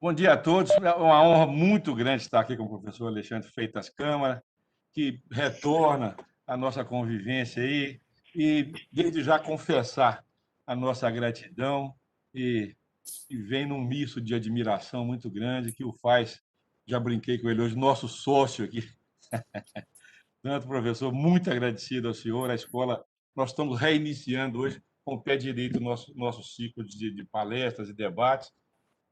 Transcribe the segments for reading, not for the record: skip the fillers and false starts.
Bom dia a todos. É uma honra muito grande estar aqui com o professor Alexandre Freitas Câmara, que retorna à nossa convivência aí e, desde já, confessar a nossa gratidão e vem num misto de admiração muito grande que o faz, já brinquei com ele hoje, nosso sócio aqui. Tanto, professor, muito agradecido ao senhor, à escola. Nós estamos reiniciando hoje com o pé direito o nosso ciclo de palestras e debates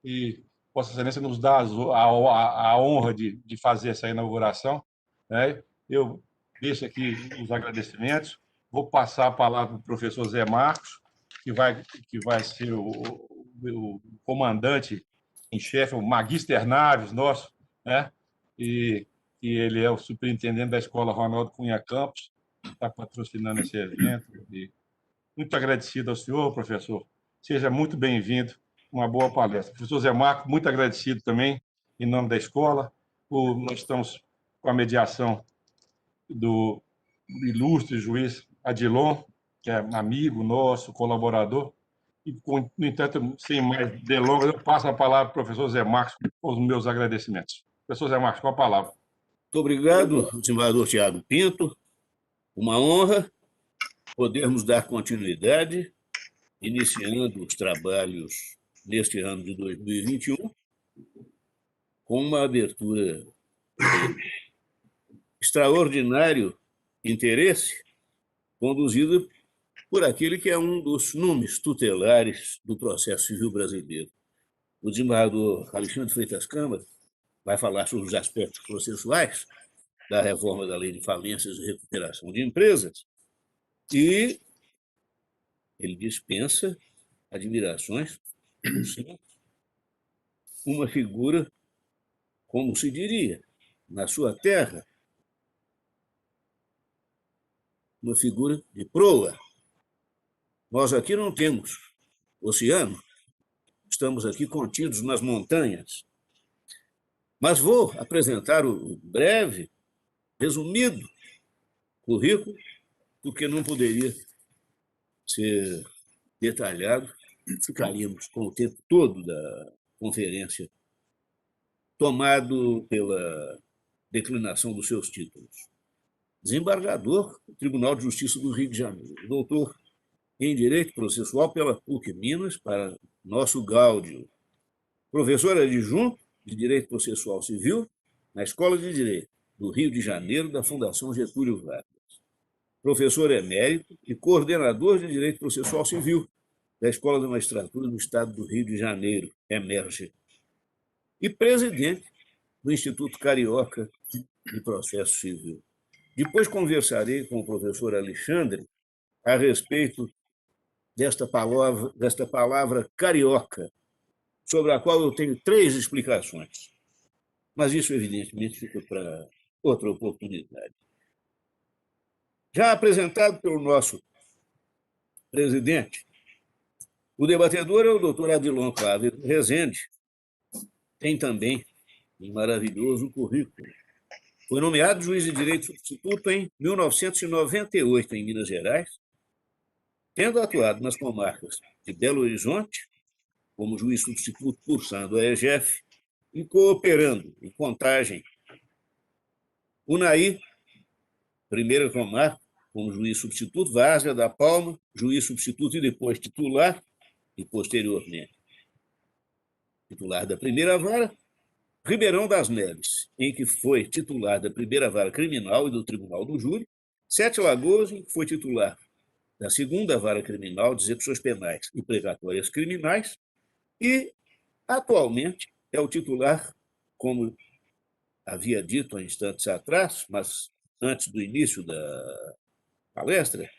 e Vossa Excelência nos dá a honra de fazer essa inauguração. Né? Eu deixo aqui os agradecimentos, vou passar a palavra para o professor Zé Marcos, que vai ser o comandante em chefe, o Magister Naves nosso, né? E ele é o superintendente da Escola Ronaldo Cunha Campos, que está patrocinando esse evento. E muito agradecido ao senhor, professor. Seja muito bem-vindo. Uma boa palestra. Professor Zé Marco, muito agradecido também, em nome da escola. Nós estamos com a mediação do ilustre juiz Adilon, que é amigo nosso, colaborador. E, no entanto, sem mais delongas, eu passo a palavra para o professor Zé Marcos com os meus agradecimentos. Professor Zé Marcos, com a palavra. Muito obrigado, desembargador Tiago Pinto. Uma honra podermos dar continuidade, iniciando os trabalhos neste ano de 2021, com uma abertura de extraordinário interesse, conduzida por aquele que é um dos nomes tutelares do processo civil brasileiro. O desembargador Alexandre Freitas Câmara vai falar sobre os aspectos processuais da reforma da Lei de Falências e Recuperação de Empresas, e ele dispensa admirações, uma figura, como se diria, na sua terra, uma figura de proa. Nós aqui não temos oceano, estamos aqui contidos nas montanhas, mas vou apresentar o breve, resumido currículo, porque não poderia ser detalhado, ficaríamos com o tempo todo da conferência tomado pela declinação dos seus títulos. Desembargador do Tribunal de Justiça do Rio de Janeiro, doutor em Direito Processual pela PUC Minas, para nosso gáudio. Professor adjunto de Direito Processual Civil na Escola de Direito do Rio de Janeiro, da Fundação Getúlio Vargas. Professor emérito e coordenador de Direito Processual Civil da Escola da Magistratura do Estado do Rio de Janeiro, EMERGE. E presidente do Instituto Carioca de Processo Civil. Depois conversarei com o professor Alexandre a respeito desta palavra carioca, sobre a qual eu tenho 3 explicações. Mas isso, evidentemente, fica para outra oportunidade. Já apresentado pelo nosso presidente, o debatedor é o doutor Adilon Cláudio Rezende. Tem também um maravilhoso currículo. Foi nomeado juiz de direito substituto em 1998 em Minas Gerais, tendo atuado nas comarcas de Belo Horizonte, como juiz substituto cursando a EGF, e cooperando em Contagem, Unai, primeira comarca, como juiz substituto, Várzea da Palma, juiz substituto e depois titular, e posteriormente titular da primeira vara, Ribeirão das Neves, em que foi titular da primeira vara criminal e do Tribunal do Júri, Sete Lagoas, em que foi titular da segunda vara criminal de execuções penais e precatórias criminais, e, atualmente, é o titular, como havia dito há instantes atrás, mas antes do início da palestra,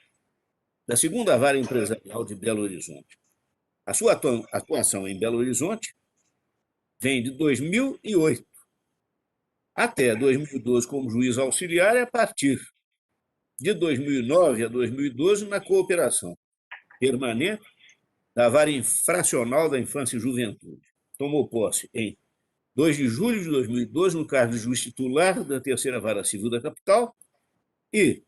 da segunda vara empresarial de Belo Horizonte. A sua atuação em Belo Horizonte vem de 2008 até 2012 como juiz auxiliar e, a partir de 2009 a 2012, na cooperação permanente da Vara Infracional da Infância e Juventude. Tomou posse em 2 de julho de 2012 no cargo de juiz titular da Terceira Vara Civil da capital e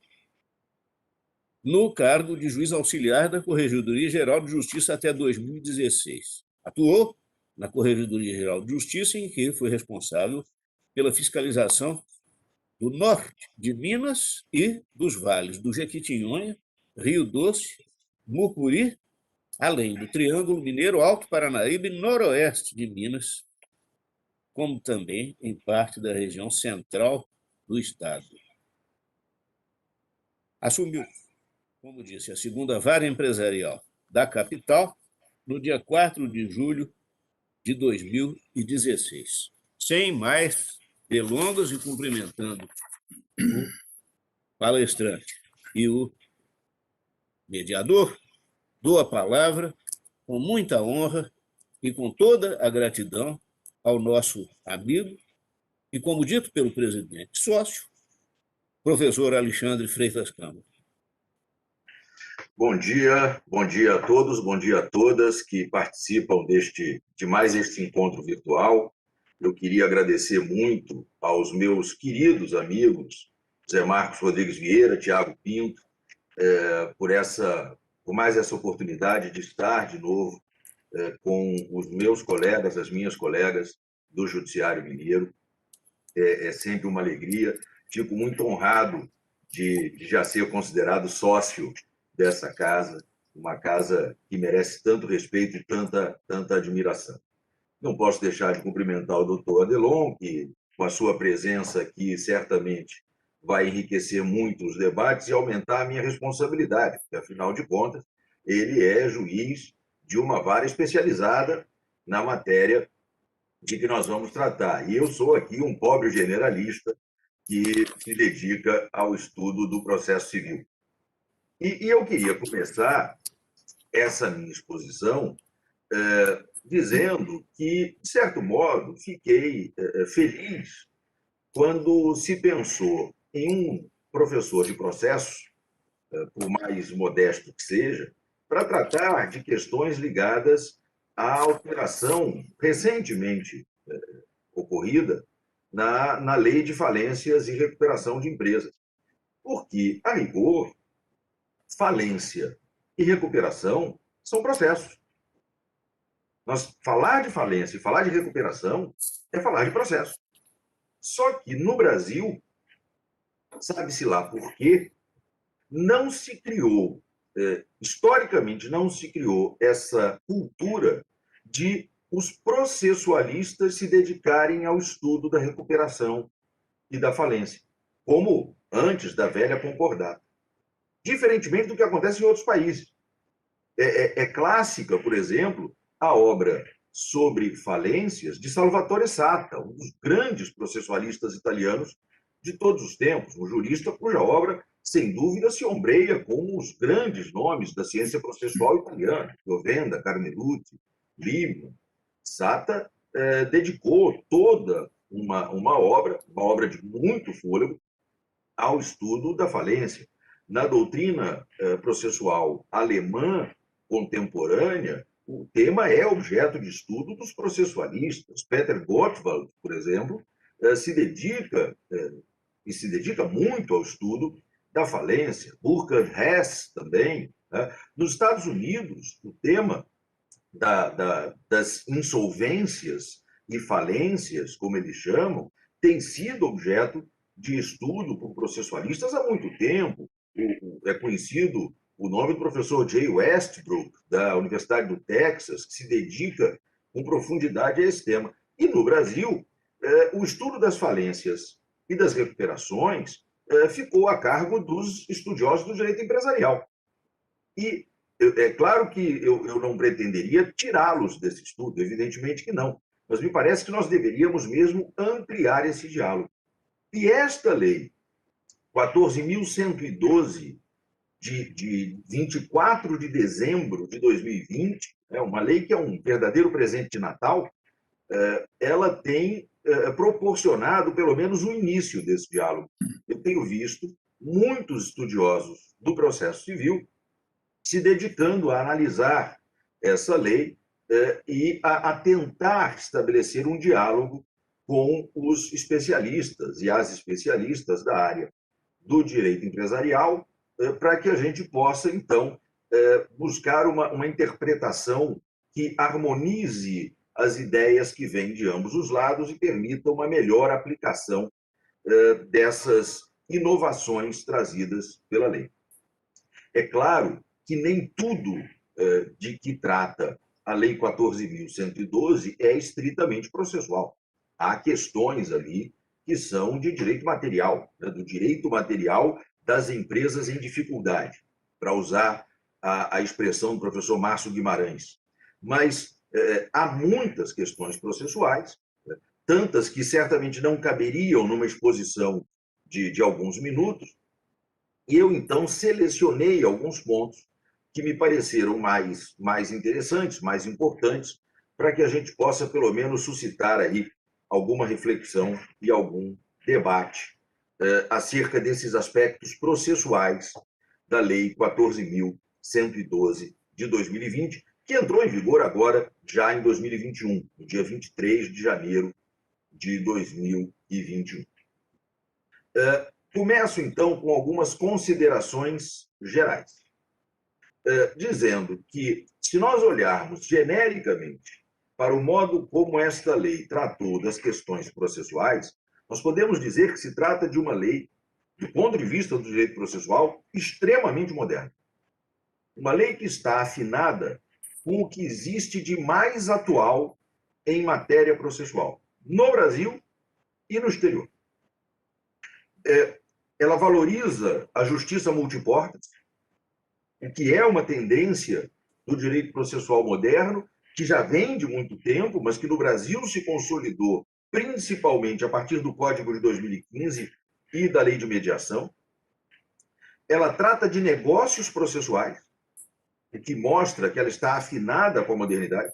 no cargo de juiz auxiliar da Corregedoria Geral de Justiça até 2016. Atuou na Corregedoria Geral de Justiça, em que foi responsável pela fiscalização do norte de Minas e dos vales do Jequitinhonha, Rio Doce, Mucuri, além do Triângulo Mineiro, Alto Paranaíba e noroeste de Minas, como também em parte da região central do estado. Assumiu, como disse, a segunda vara empresarial da capital no dia 4 de julho de 2016. Sem mais delongas e cumprimentando o palestrante e o mediador, dou a palavra com muita honra e com toda a gratidão ao nosso amigo e, como dito pelo presidente sócio, professor Alexandre Freitas Câmara. Bom dia a todos, bom dia a todas que participam de mais este encontro virtual. Eu queria agradecer muito aos meus queridos amigos, Zé Marcos Rodrigues Vieira, Tiago Pinto, por mais essa oportunidade de estar de novo com os meus colegas, as minhas colegas do Judiciário Mineiro. É sempre uma alegria. Fico muito honrado de já ser considerado sócio dessa casa, uma casa que merece tanto respeito e tanta admiração. Não posso deixar de cumprimentar o doutor Adelon, que, com a sua presença aqui, certamente vai enriquecer muito os debates e aumentar a minha responsabilidade, porque, afinal de contas, ele é juiz de uma vara especializada na matéria de que nós vamos tratar. E eu sou aqui um pobre generalista que se dedica ao estudo do processo civil. E eu queria começar essa minha exposição dizendo que, de certo modo, fiquei feliz quando se pensou em um professor de processo, por mais modesto que seja, para tratar de questões ligadas à alteração recentemente ocorrida na Lei de Falências e Recuperação de Empresas. Porque, a rigor, falência e recuperação são processos. Nós falar de falência e falar de recuperação é falar de processo. Só que no Brasil, sabe-se lá por quê, não se criou, historicamente não se criou essa cultura de os processualistas se dedicarem ao estudo da recuperação e da falência, como antes da velha concordata. Diferentemente do que acontece em outros países. É clássica, por exemplo, a obra sobre falências de Salvatore Sata, um dos grandes processualistas italianos de todos os tempos, um jurista cuja obra, sem dúvida, se ombreia com os grandes nomes da ciência processual italiana, Giovenda, Carnelucci, Liebman. Sata dedicou toda uma obra de muito fôlego, ao estudo da falência. Na doutrina processual alemã contemporânea, o tema é objeto de estudo dos processualistas. Peter Gottwald, por exemplo, se dedica muito ao estudo da falência. Burkhard Hess também. Nos Estados Unidos, o tema das insolvências e falências, como eles chamam, tem sido objeto de estudo por processualistas há muito tempo. É conhecido o nome do professor Jay Westbrook, da Universidade do Texas, que se dedica com profundidade a esse tema. E no Brasil, o estudo das falências e das recuperações ficou a cargo dos estudiosos do direito empresarial. E é claro que eu não pretenderia tirá-los desse estudo, evidentemente que não, mas me parece que nós deveríamos mesmo ampliar esse diálogo. E esta lei, 14.112, de 24 de dezembro de 2020, uma lei que é um verdadeiro presente de Natal, ela tem proporcionado pelo menos o início desse diálogo. Eu tenho visto muitos estudiosos do processo civil se dedicando a analisar essa lei e a tentar estabelecer um diálogo com os especialistas e as especialistas da área do direito empresarial, para que a gente possa, então, buscar uma interpretação que harmonize as ideias que vêm de ambos os lados e permita uma melhor aplicação dessas inovações trazidas pela lei. É claro que nem tudo de que trata a Lei 14.112 é estritamente processual. Há questões ali que são de direito material, né, do direito material das empresas em dificuldade, para usar a expressão do professor Márcio Guimarães. Mas há muitas questões processuais, né, tantas que certamente não caberiam numa exposição de alguns minutos, e eu, então, selecionei alguns pontos que me pareceram mais interessantes, mais importantes, para que a gente possa, pelo menos, suscitar aí alguma reflexão e algum debate acerca desses aspectos processuais da Lei 14.112 de 2020, que entrou em vigor agora, já em 2021, no dia 23 de janeiro de 2021. Começo, então, com algumas considerações gerais, dizendo que, se nós olharmos genericamente para o modo como esta lei tratou das questões processuais, nós podemos dizer que se trata de uma lei, do ponto de vista do direito processual, extremamente moderna. Uma lei que está afinada com o que existe de mais atual em matéria processual, no Brasil e no exterior. Ela valoriza a justiça multiportas, o que é uma tendência do direito processual moderno, que já vem de muito tempo, mas que no Brasil se consolidou principalmente a partir do Código de 2015 e da Lei de Mediação. Ela trata de negócios processuais, o que mostra que ela está afinada com a modernidade.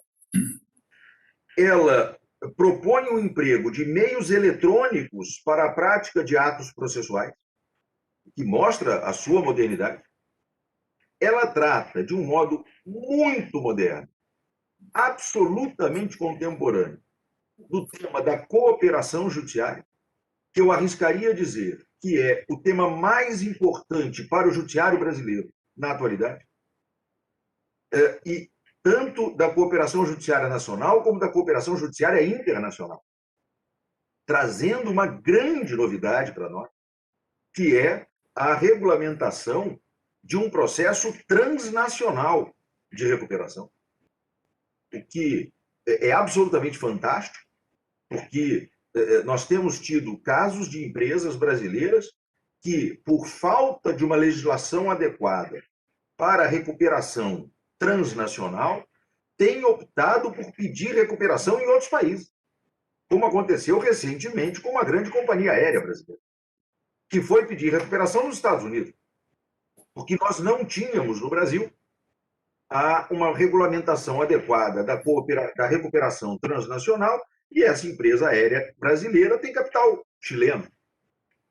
Ela propõe o emprego de meios eletrônicos para a prática de atos processuais, que mostra a sua modernidade. Ela trata de um modo muito moderno, absolutamente contemporâneo, do tema da cooperação judiciária, que eu arriscaria dizer que é o tema mais importante para o judiciário brasileiro na atualidade, e tanto da cooperação judiciária nacional como da cooperação judiciária internacional, trazendo uma grande novidade para nós, que é a regulamentação de um processo transnacional de recuperação, o que é absolutamente fantástico, porque nós temos tido casos de empresas brasileiras que, por falta de uma legislação adequada para a recuperação transnacional, têm optado por pedir recuperação em outros países, como aconteceu recentemente com uma grande companhia aérea brasileira, que foi pedir recuperação nos Estados Unidos, porque nós não tínhamos no Brasil uma regulamentação adequada da recuperação transnacional, e essa empresa aérea brasileira tem capital chileno.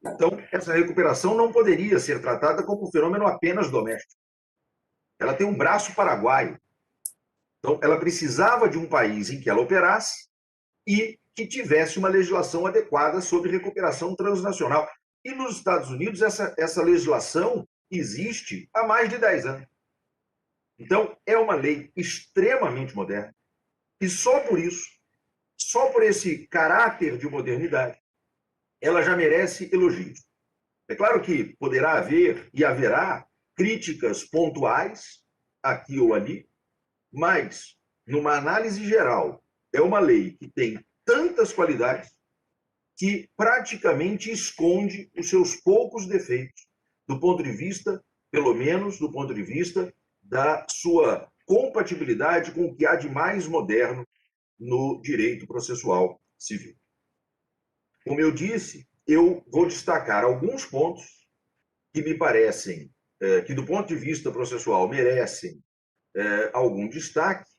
Então, essa recuperação não poderia ser tratada como um fenômeno apenas doméstico. Ela tem um braço paraguaio. Então, ela precisava de um país em que ela operasse e que tivesse uma legislação adequada sobre recuperação transnacional. E nos Estados Unidos, essa legislação existe há mais de 10 anos. Então, é uma lei extremamente moderna, e só por isso, só por esse caráter de modernidade, ela já merece elogios. É claro que poderá haver e haverá críticas pontuais, aqui ou ali, mas, numa análise geral, é uma lei que tem tantas qualidades que praticamente esconde os seus poucos defeitos, do ponto de vista, pelo menos do ponto de vista da sua compatibilidade com o que há de mais moderno no direito processual civil. Como eu disse, eu vou destacar alguns pontos que me parecem que, do ponto de vista processual, merecem algum destaque,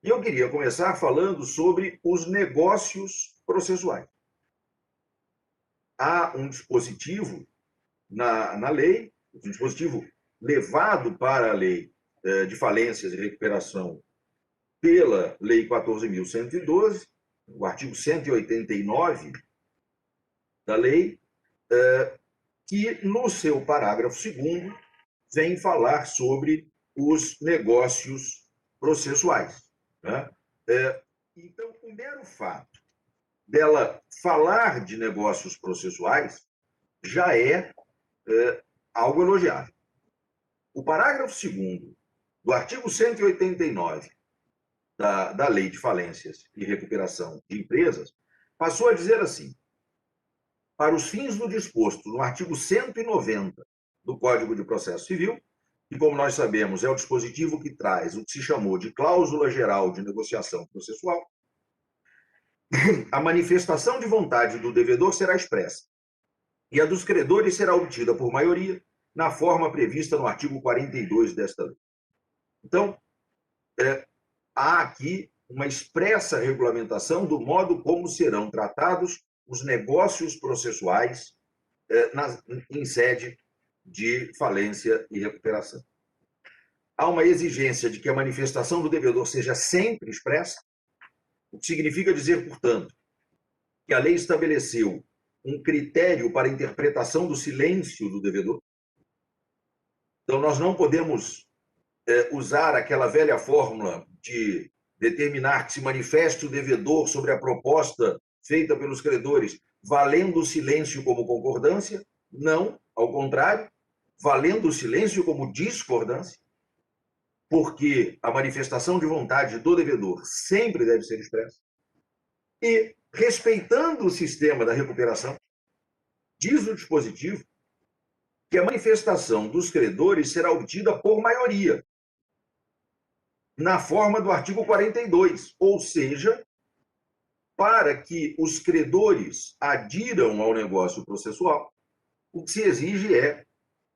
e eu queria começar falando sobre os negócios processuais. Há um dispositivo na lei, um dispositivo levado para a lei de falências e recuperação pela Lei 14.112, o artigo 189 da lei, que no seu parágrafo 2º vem falar sobre os negócios processuais, né? Então, o mero fato dela falar de negócios processuais já é algo elogiável. O parágrafo 2º do artigo 189 da Lei de Falências e Recuperação de Empresas passou a dizer assim: para os fins do disposto no artigo 190 do Código de Processo Civil, que, como nós sabemos, é o dispositivo que traz o que se chamou de cláusula geral de negociação processual, a manifestação de vontade do devedor será expressa e a dos credores será obtida por maioria na forma prevista no artigo 42 desta lei. Então, há aqui uma expressa regulamentação do modo como serão tratados os negócios processuais em sede de falência e recuperação. Há uma exigência de que a manifestação do devedor seja sempre expressa, o que significa dizer, portanto, que a lei estabeleceu um critério para a interpretação do silêncio do devedor. Então, nós não podemos usar aquela velha fórmula de determinar que se manifeste o devedor sobre a proposta feita pelos credores, valendo o silêncio como concordância. Não, ao contrário, valendo o silêncio como discordância, porque a manifestação de vontade do devedor sempre deve ser expressa. E, respeitando o sistema da recuperação, diz o dispositivo que a manifestação dos credores será obtida por maioria, na forma do artigo 42, ou seja, para que os credores adiram ao negócio processual, o que se exige é,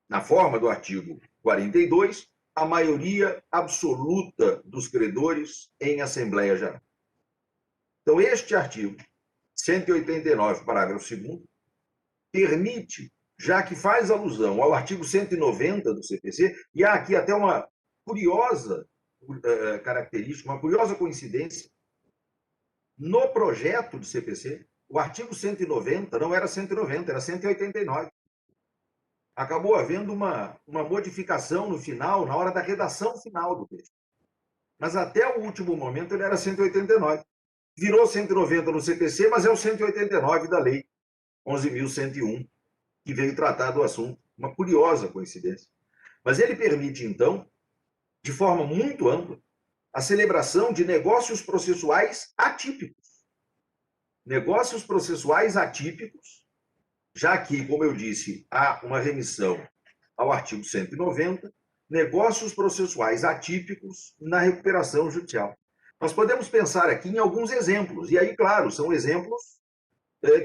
na forma do artigo 42, a maioria absoluta dos credores em Assembleia Geral. Então, este artigo 189, parágrafo 2º, permite, já que faz alusão ao artigo 190 do CPC, e há aqui até uma curiosa característica, uma curiosa coincidência. No projeto do CPC, o artigo 190 não era 190, era 189. Acabou havendo uma modificação no final, na hora da redação final do texto. Mas até o último momento ele era 189. Virou 190 no CPC, mas é o 189 da Lei 11.101, que veio tratar do assunto. Uma curiosa coincidência. Mas ele permite, então, de forma muito ampla, a celebração de negócios processuais atípicos. Negócios processuais atípicos, já que, como eu disse, há uma remissão ao artigo 190, negócios processuais atípicos na recuperação judicial. Nós podemos pensar aqui em alguns exemplos, e aí, claro, são exemplos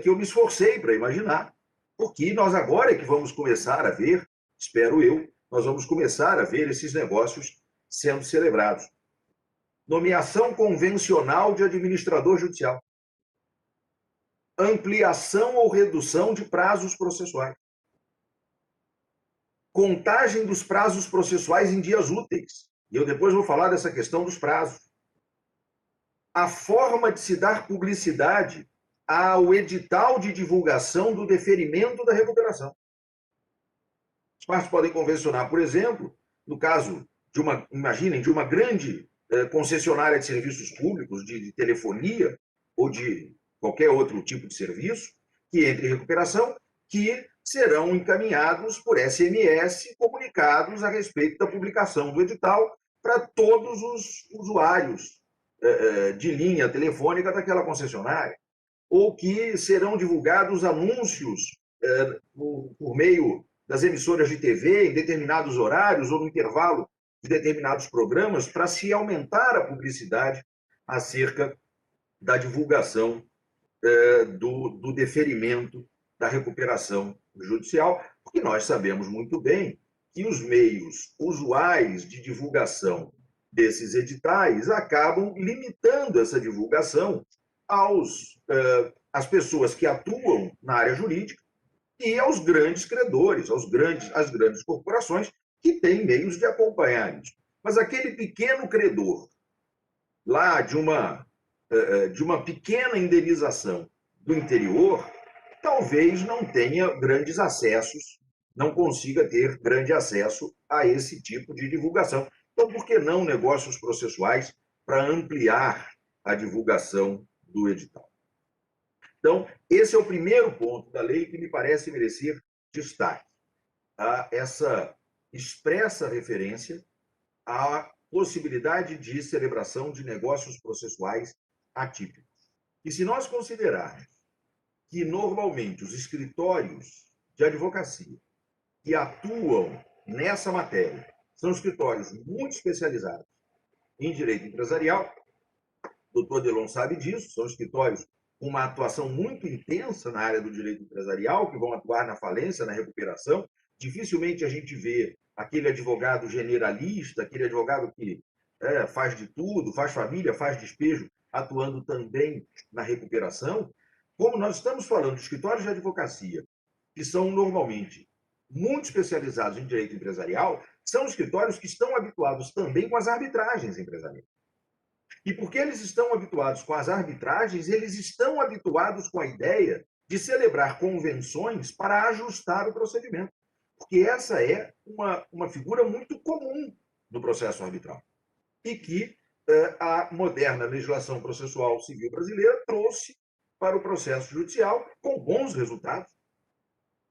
que eu me esforcei para imaginar, porque nós agora é que vamos começar a ver, espero eu, nós vamos começar a ver esses negócios sendo celebrados. Nomeação convencional de administrador judicial. Ampliação ou redução de prazos processuais. Contagem dos prazos processuais em dias úteis. E eu depois vou falar dessa questão dos prazos. A forma de se dar publicidade ao edital de divulgação do deferimento da recuperação. As partes podem convencionar, por exemplo, no caso de imaginem, de uma grande concessionária de serviços públicos, de telefonia ou de qualquer outro tipo de serviço, que entre em recuperação, que serão encaminhados por SMS comunicados a respeito da publicação do edital para todos os usuários de linha telefônica daquela concessionária, ou que serão divulgados anúncios por meio das emissoras de TV em determinados horários ou no intervalo de determinados programas para se aumentar a publicidade acerca da divulgação do deferimento da recuperação judicial, porque nós sabemos muito bem que os meios usuais de divulgação desses editais acabam limitando essa divulgação às pessoas que atuam na área jurídica e aos grandes credores, às grandes corporações que têm meios de acompanhar isso. Mas aquele pequeno credor, lá de uma pequena indenização do interior, talvez não tenha grandes acessos, não consiga ter grande acesso a esse tipo de divulgação. Então, por que não negócios processuais para ampliar a divulgação do edital. Então, esse é o primeiro ponto da lei que me parece merecer destaque, a essa expressa referência à possibilidade de celebração de negócios processuais atípicos. E se nós considerarmos que, normalmente, os escritórios de advocacia que atuam nessa matéria são escritórios muito especializados em direito empresarial, o doutor Delon sabe disso, são escritórios com uma atuação muito intensa na área do direito empresarial, que vão atuar na falência, na recuperação. Dificilmente a gente vê aquele advogado generalista, aquele advogado que faz de tudo, faz família, faz despejo, atuando também na recuperação. Como nós estamos falando de escritórios de advocacia, que são normalmente muito especializados em direito empresarial, são escritórios que estão habituados também com as arbitragens empresariais. E porque eles estão habituados com as arbitragens, eles estão habituados com a ideia de celebrar convenções para ajustar o procedimento. Porque essa é uma figura muito comum no processo arbitral. E que a moderna legislação processual civil brasileira trouxe para o processo judicial com bons resultados.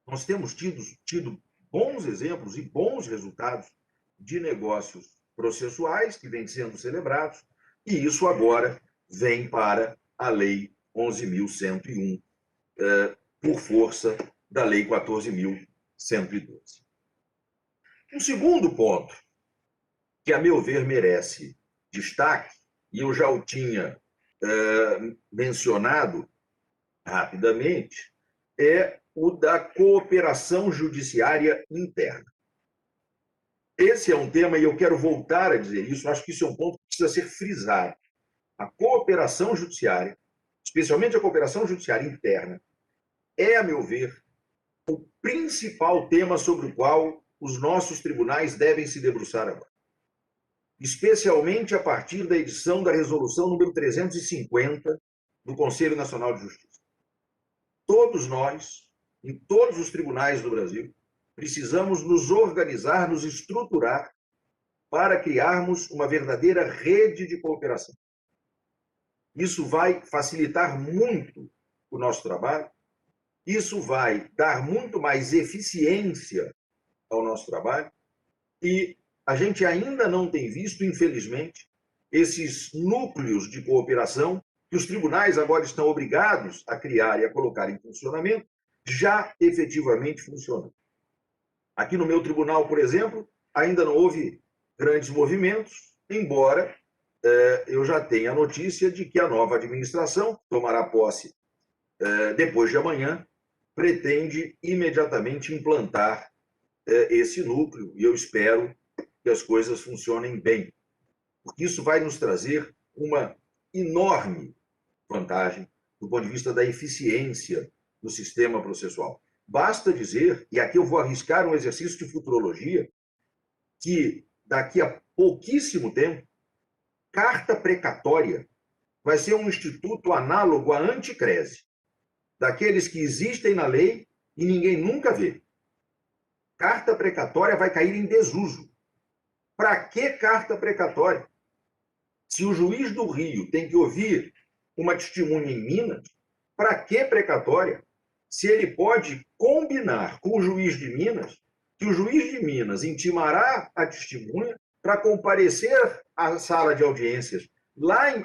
Nós temos tido bons exemplos e bons resultados de negócios processuais que vêm sendo celebrados, e isso agora vem para a Lei 11.101, por força da Lei 14.112. Um segundo ponto, que, a meu ver, merece destaque, e eu já o tinha mencionado rapidamente, é o da cooperação judiciária interna. Esse é um tema, e eu quero voltar a dizer isso, acho que isso é um ponto que precisa ser frisado. A cooperação judiciária, especialmente a cooperação judiciária interna, é, a meu ver, o principal tema sobre o qual os nossos tribunais devem se debruçar agora. Especialmente a partir da edição da resolução número 350 do Conselho Nacional de Justiça. Todos nós, em todos os tribunais do Brasil, precisamos nos organizar, nos estruturar para criarmos uma verdadeira rede de cooperação. Isso vai facilitar muito o nosso trabalho, isso vai dar muito mais eficiência ao nosso trabalho, e a gente ainda não tem visto, infelizmente, esses núcleos de cooperação que os tribunais agora estão obrigados a criar e a colocar em funcionamento, já efetivamente funcionando. Aqui no meu tribunal, por exemplo, ainda não houve grandes movimentos, embora eu já tenha a notícia de que a nova administração, que tomará posse depois de amanhã, pretende imediatamente implantar esse núcleo, e eu espero que as coisas funcionem bem, porque isso vai nos trazer uma enorme vantagem do ponto de vista da eficiência do sistema processual. Basta dizer, e aqui eu vou arriscar um exercício de futurologia, que daqui a pouquíssimo tempo, carta precatória vai ser um instituto análogo à anticrese, daqueles que existem na lei e ninguém nunca vê. Carta precatória vai cair em desuso. Para que carta precatória? Se o juiz do Rio tem que ouvir uma testemunha em Minas, para que precatória? Se ele pode combinar com o juiz de Minas, que o juiz de Minas intimará a testemunha para comparecer à sala de audiências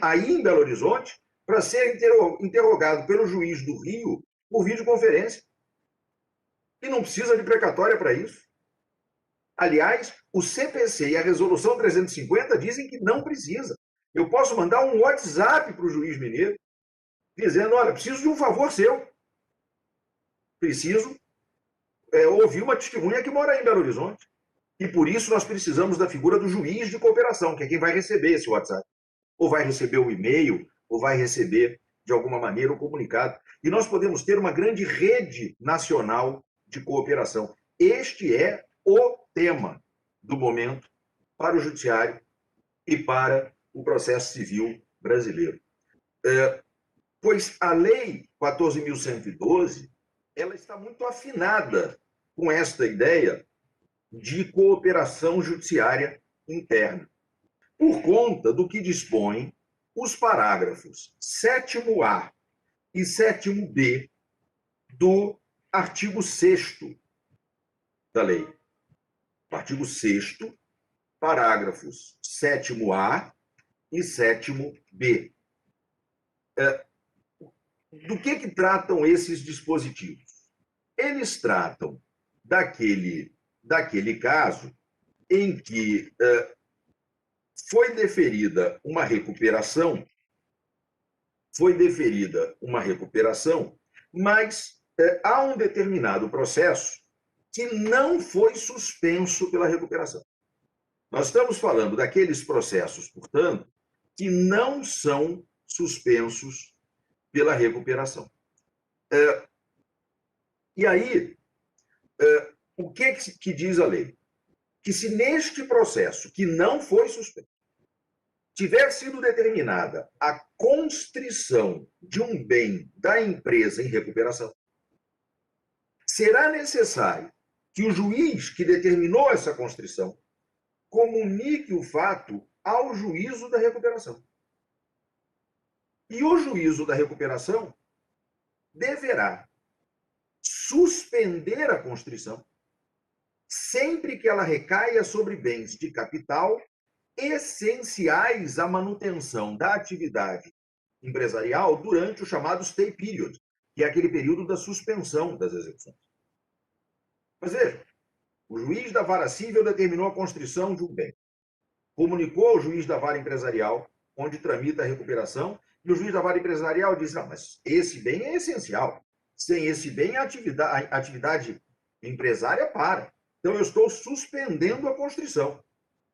aí em Belo Horizonte, para ser interrogado pelo juiz do Rio por videoconferência. E não precisa de precatória para isso. Aliás, o CPC e a Resolução 350 dizem que não precisa. Eu posso mandar um WhatsApp para o juiz mineiro, dizendo, olha, preciso de um favor seu. Preciso ouvir uma testemunha que mora aí em Belo Horizonte. E por isso nós precisamos da figura do juiz de cooperação, que é quem vai receber esse WhatsApp. Ou vai receber o e-mail, ou vai receber, de alguma maneira, o comunicado. E nós podemos ter uma grande rede nacional de cooperação. Este é o tema do momento para o judiciário e para o processo civil brasileiro. Pois a Lei 14.112, ela está muito afinada com esta ideia de cooperação judiciária interna, por conta do que dispõe os parágrafos 7º-A e 7º-B do artigo 6º da lei. O artigo 6º, parágrafos 7º-A e 7º-B. Do que tratam esses dispositivos? Eles tratam daquele caso em que foi deferida uma recuperação, mas há um determinado processo que não foi suspenso pela recuperação. Nós estamos falando daqueles processos, portanto, que não são suspensos pela recuperação. E aí, o que diz a lei? Que se neste processo, que não foi suspenso, tiver sido determinada a constrição de um bem da empresa em recuperação, será necessário que o juiz que determinou essa constrição comunique o fato ao juízo da recuperação. E o juízo da recuperação deverá suspender a constrição sempre que ela recaia sobre bens de capital essenciais à manutenção da atividade empresarial durante o chamado stay period, que é aquele período da suspensão das execuções. Mas veja, o juiz da vara civil determinou a constrição de um bem, comunicou ao juiz da vara empresarial, onde tramita a recuperação, e o juiz da vara empresarial diz: não, mas esse bem é essencial. Sem esse bem, a atividade empresária para. Então, eu estou suspendendo a constrição.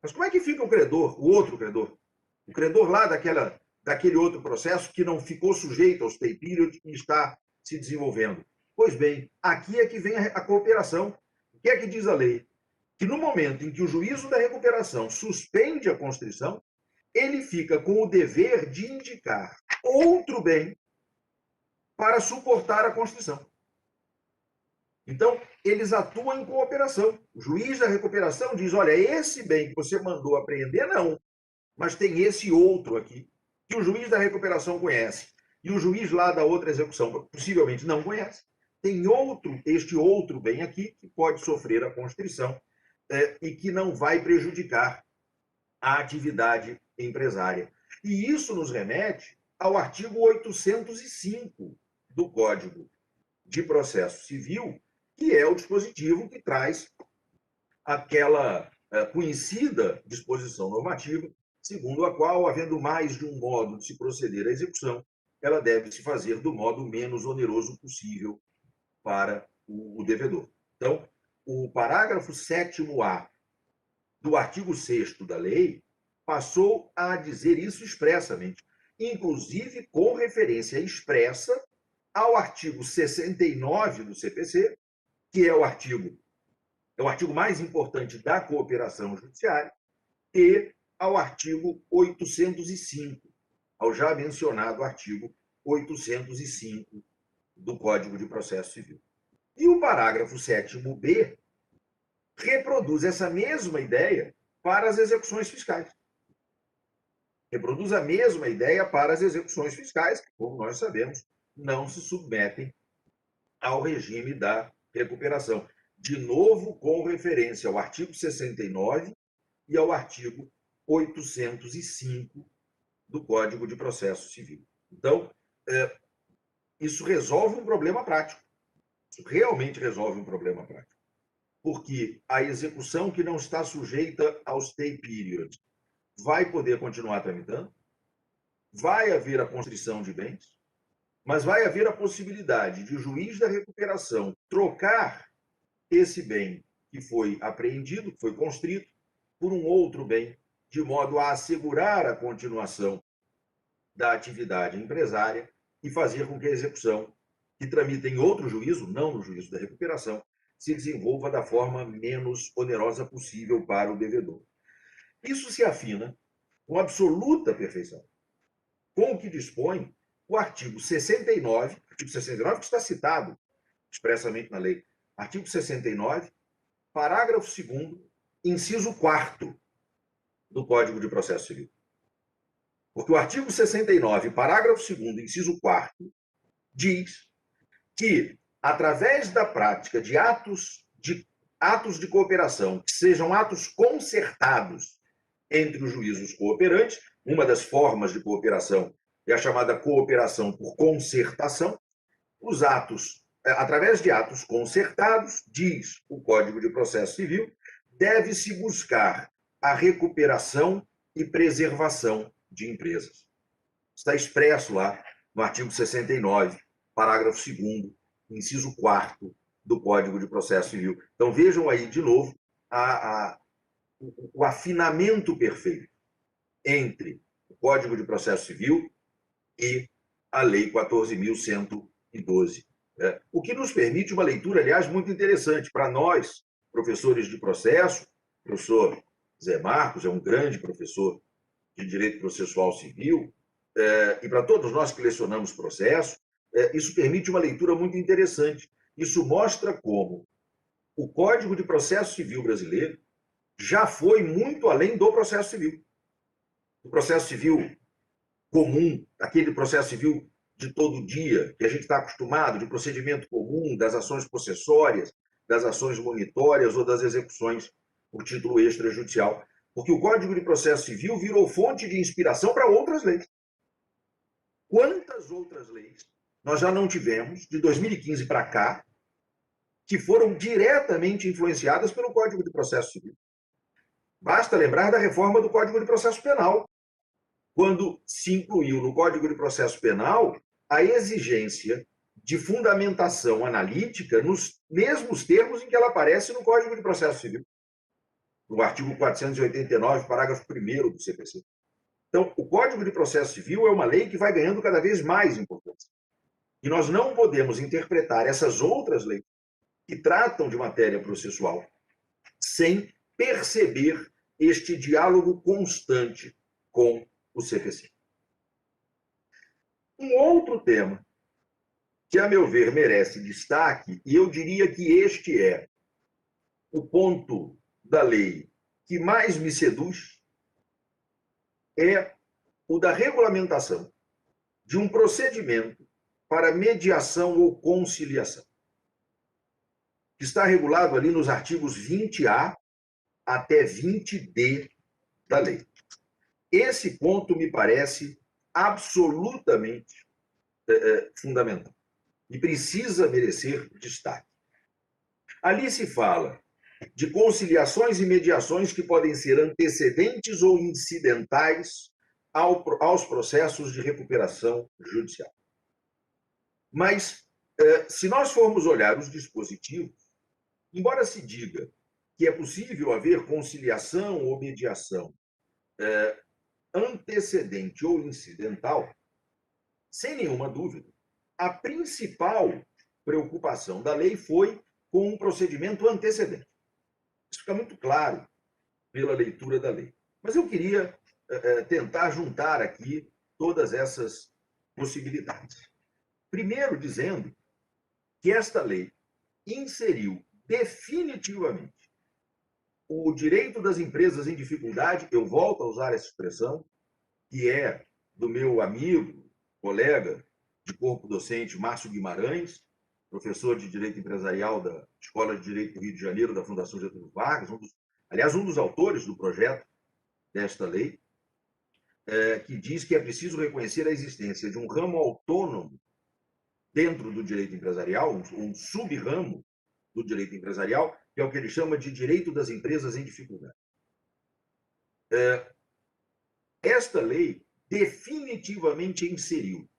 Mas como é que fica o credor, o outro credor? O credor lá daquele outro processo que não ficou sujeito ao stay period e está se desenvolvendo. Pois bem, aqui é que vem a cooperação. O que é que diz a lei? Que no momento em que o juízo da recuperação suspende a constrição, ele fica com o dever de indicar outro bem para suportar a constrição. Então, eles atuam em cooperação. O juiz da recuperação diz: olha, esse bem que você mandou apreender, não, mas tem esse outro aqui, que o juiz da recuperação conhece, e o juiz lá da outra execução possivelmente não conhece. Tem este outro bem aqui que pode sofrer a constrição e que não vai prejudicar a atividade empresária. E isso nos remete ao artigo 805 do Código de Processo Civil, que é o dispositivo que traz aquela conhecida disposição normativa, segundo a qual, havendo mais de um modo de se proceder à execução, ela deve se fazer do modo menos oneroso possível para o devedor. Então, o parágrafo 7º-A do artigo 6º da lei passou a dizer isso expressamente, inclusive com referência expressa ao artigo 69 do CPC, que é o artigo mais importante da cooperação judiciária, e ao artigo 805, ao já mencionado artigo 805 do Código de Processo Civil. E o parágrafo 7º-B reproduz essa mesma ideia para as execuções fiscais. Reproduz a mesma ideia para as execuções fiscais, que, como nós sabemos, não se submetem ao regime da recuperação. De novo, com referência ao artigo 69 e ao artigo 805 do Código de Processo Civil. Então, isso resolve um problema prático. Isso realmente resolve um problema prático. Porque a execução que não está sujeita ao stay period vai poder continuar tramitando, vai haver a constrição de bens, mas vai haver a possibilidade de o juiz da recuperação trocar esse bem que foi apreendido, que foi constrito, por um outro bem, de modo a assegurar a continuação da atividade empresária e fazer com que a execução, que tramita em outro juízo, não no juízo da recuperação, se desenvolva da forma menos onerosa possível para o devedor. Isso se afina com absoluta perfeição com o que dispõe o artigo 69 que está citado expressamente na lei, artigo 69, parágrafo 2º, inciso 4º do Código de Processo Civil. Porque o artigo 69, parágrafo 2º, inciso 4º, diz que, através da prática de atos de cooperação, que sejam atos concertados entre os juízos cooperantes, uma das formas de cooperação é a chamada cooperação por concertação, os atos, através de atos concertados, diz o Código de Processo Civil, deve-se buscar a recuperação e preservação de empresas. Está expresso lá no artigo 69, parágrafo 2º, inciso 4º do Código de Processo Civil. Então, vejam aí, de novo, o afinamento perfeito entre o Código de Processo Civil e a Lei 14.112. O que nos permite uma leitura, aliás, muito interessante para nós, professores de processo. O professor Zé Marcos é um grande professor de Direito Processual Civil, e para todos nós que lecionamos processo, isso permite uma leitura muito interessante. Isso mostra como o Código de Processo Civil brasileiro já foi muito além do processo civil. O processo civil comum, aquele processo civil de todo dia, que a gente está acostumado, de procedimento comum, das ações processórias, das ações monitórias ou das execuções por título extrajudicial. Porque o Código de Processo Civil virou fonte de inspiração para outras leis. Quantas outras leis nós já não tivemos, de 2015 para cá, que foram diretamente influenciadas pelo Código de Processo Civil? Basta lembrar da reforma do Código de Processo Penal, quando se incluiu no Código de Processo Penal a exigência de fundamentação analítica nos mesmos termos em que ela aparece no Código de Processo Civil, no artigo 489, parágrafo 1º do CPC. Então, o Código de Processo Civil é uma lei que vai ganhando cada vez mais importância. E nós não podemos interpretar essas outras leis que tratam de matéria processual sem perceber este diálogo constante com o CPC. Um outro tema que, a meu ver, merece destaque, e eu diria que este é o ponto da lei que mais me seduz, é o da regulamentação de um procedimento para mediação ou conciliação, que está regulado ali nos artigos 20A até 20D da lei. Esse ponto me parece absolutamente fundamental e precisa merecer destaque. Ali se fala de conciliações e mediações que podem ser antecedentes ou incidentais aos processos de recuperação judicial. Mas, se nós formos olhar os dispositivos, embora se diga que é possível haver conciliação ou mediação antecedente ou incidental, sem nenhuma dúvida, a principal preocupação da lei foi com um procedimento antecedente. Isso fica muito claro pela leitura da lei. Mas eu queria tentar juntar aqui todas essas possibilidades. Primeiro, dizendo que esta lei inseriu definitivamente o direito das empresas em dificuldade, eu volto a usar essa expressão, que é do meu amigo, colega de corpo docente, Márcio Guimarães, professor de Direito Empresarial da Escola de Direito do Rio de Janeiro, da Fundação Getúlio Vargas, um dos autores do projeto desta lei, que diz que é preciso reconhecer a existência de um ramo autônomo dentro do direito empresarial, um sub-ramo do direito empresarial, que é o que ele chama de direito das empresas em dificuldade. Esta lei definitivamente inseriu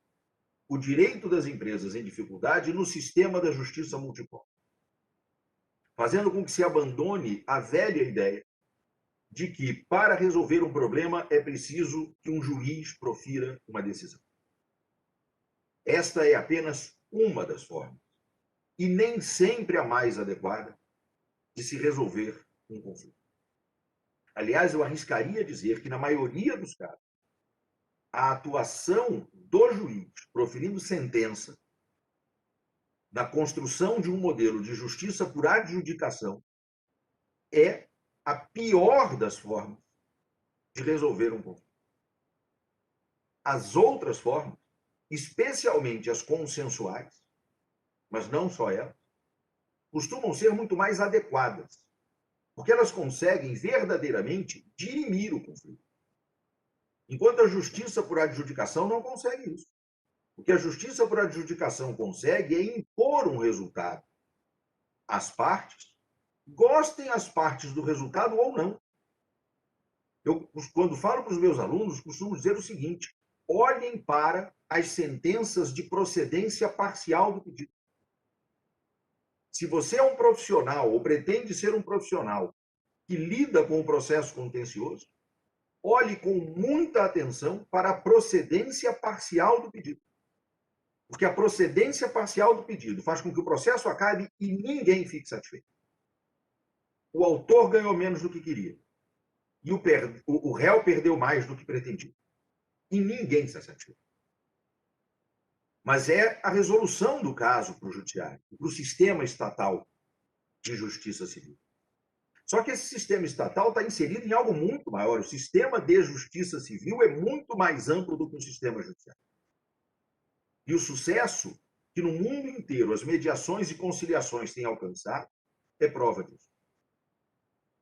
o direito das empresas em dificuldade no sistema da justiça multipol, fazendo com que se abandone a velha ideia de que, para resolver um problema, é preciso que um juiz profira uma decisão. Esta é apenas uma das formas, e nem sempre a mais adequada, de se resolver um conflito. Aliás, eu arriscaria dizer que, na maioria dos casos, a atuação do juiz proferindo sentença na construção de um modelo de justiça por adjudicação é a pior das formas de resolver um conflito. as outras formas, especialmente as consensuais, mas não só elas, costumam ser muito mais adequadas, porque elas conseguem verdadeiramente dirimir o conflito. Enquanto a justiça por adjudicação não consegue isso. O que a justiça por adjudicação consegue é impor um resultado às partes, gostem as partes do resultado ou não. Eu, quando falo para os meus alunos, costumo dizer o seguinte: olhem para as sentenças de procedência parcial do pedido. Se você é um profissional ou pretende ser um profissional que lida com o processo contencioso, olhe com muita atenção para a procedência parcial do pedido. Porque a procedência parcial do pedido faz com que o processo acabe e ninguém fique satisfeito. O autor ganhou menos do que queria. E o réu perdeu mais do que pretendia. E ninguém está satisfeito. Mas é a resolução do caso para o judiciário, para o sistema estatal de justiça civil. Só que esse sistema estatal está inserido em algo muito maior. O sistema de justiça civil é muito mais amplo do que o sistema judiciário. E o sucesso que no mundo inteiro as mediações e conciliações têm alcançado é prova disso.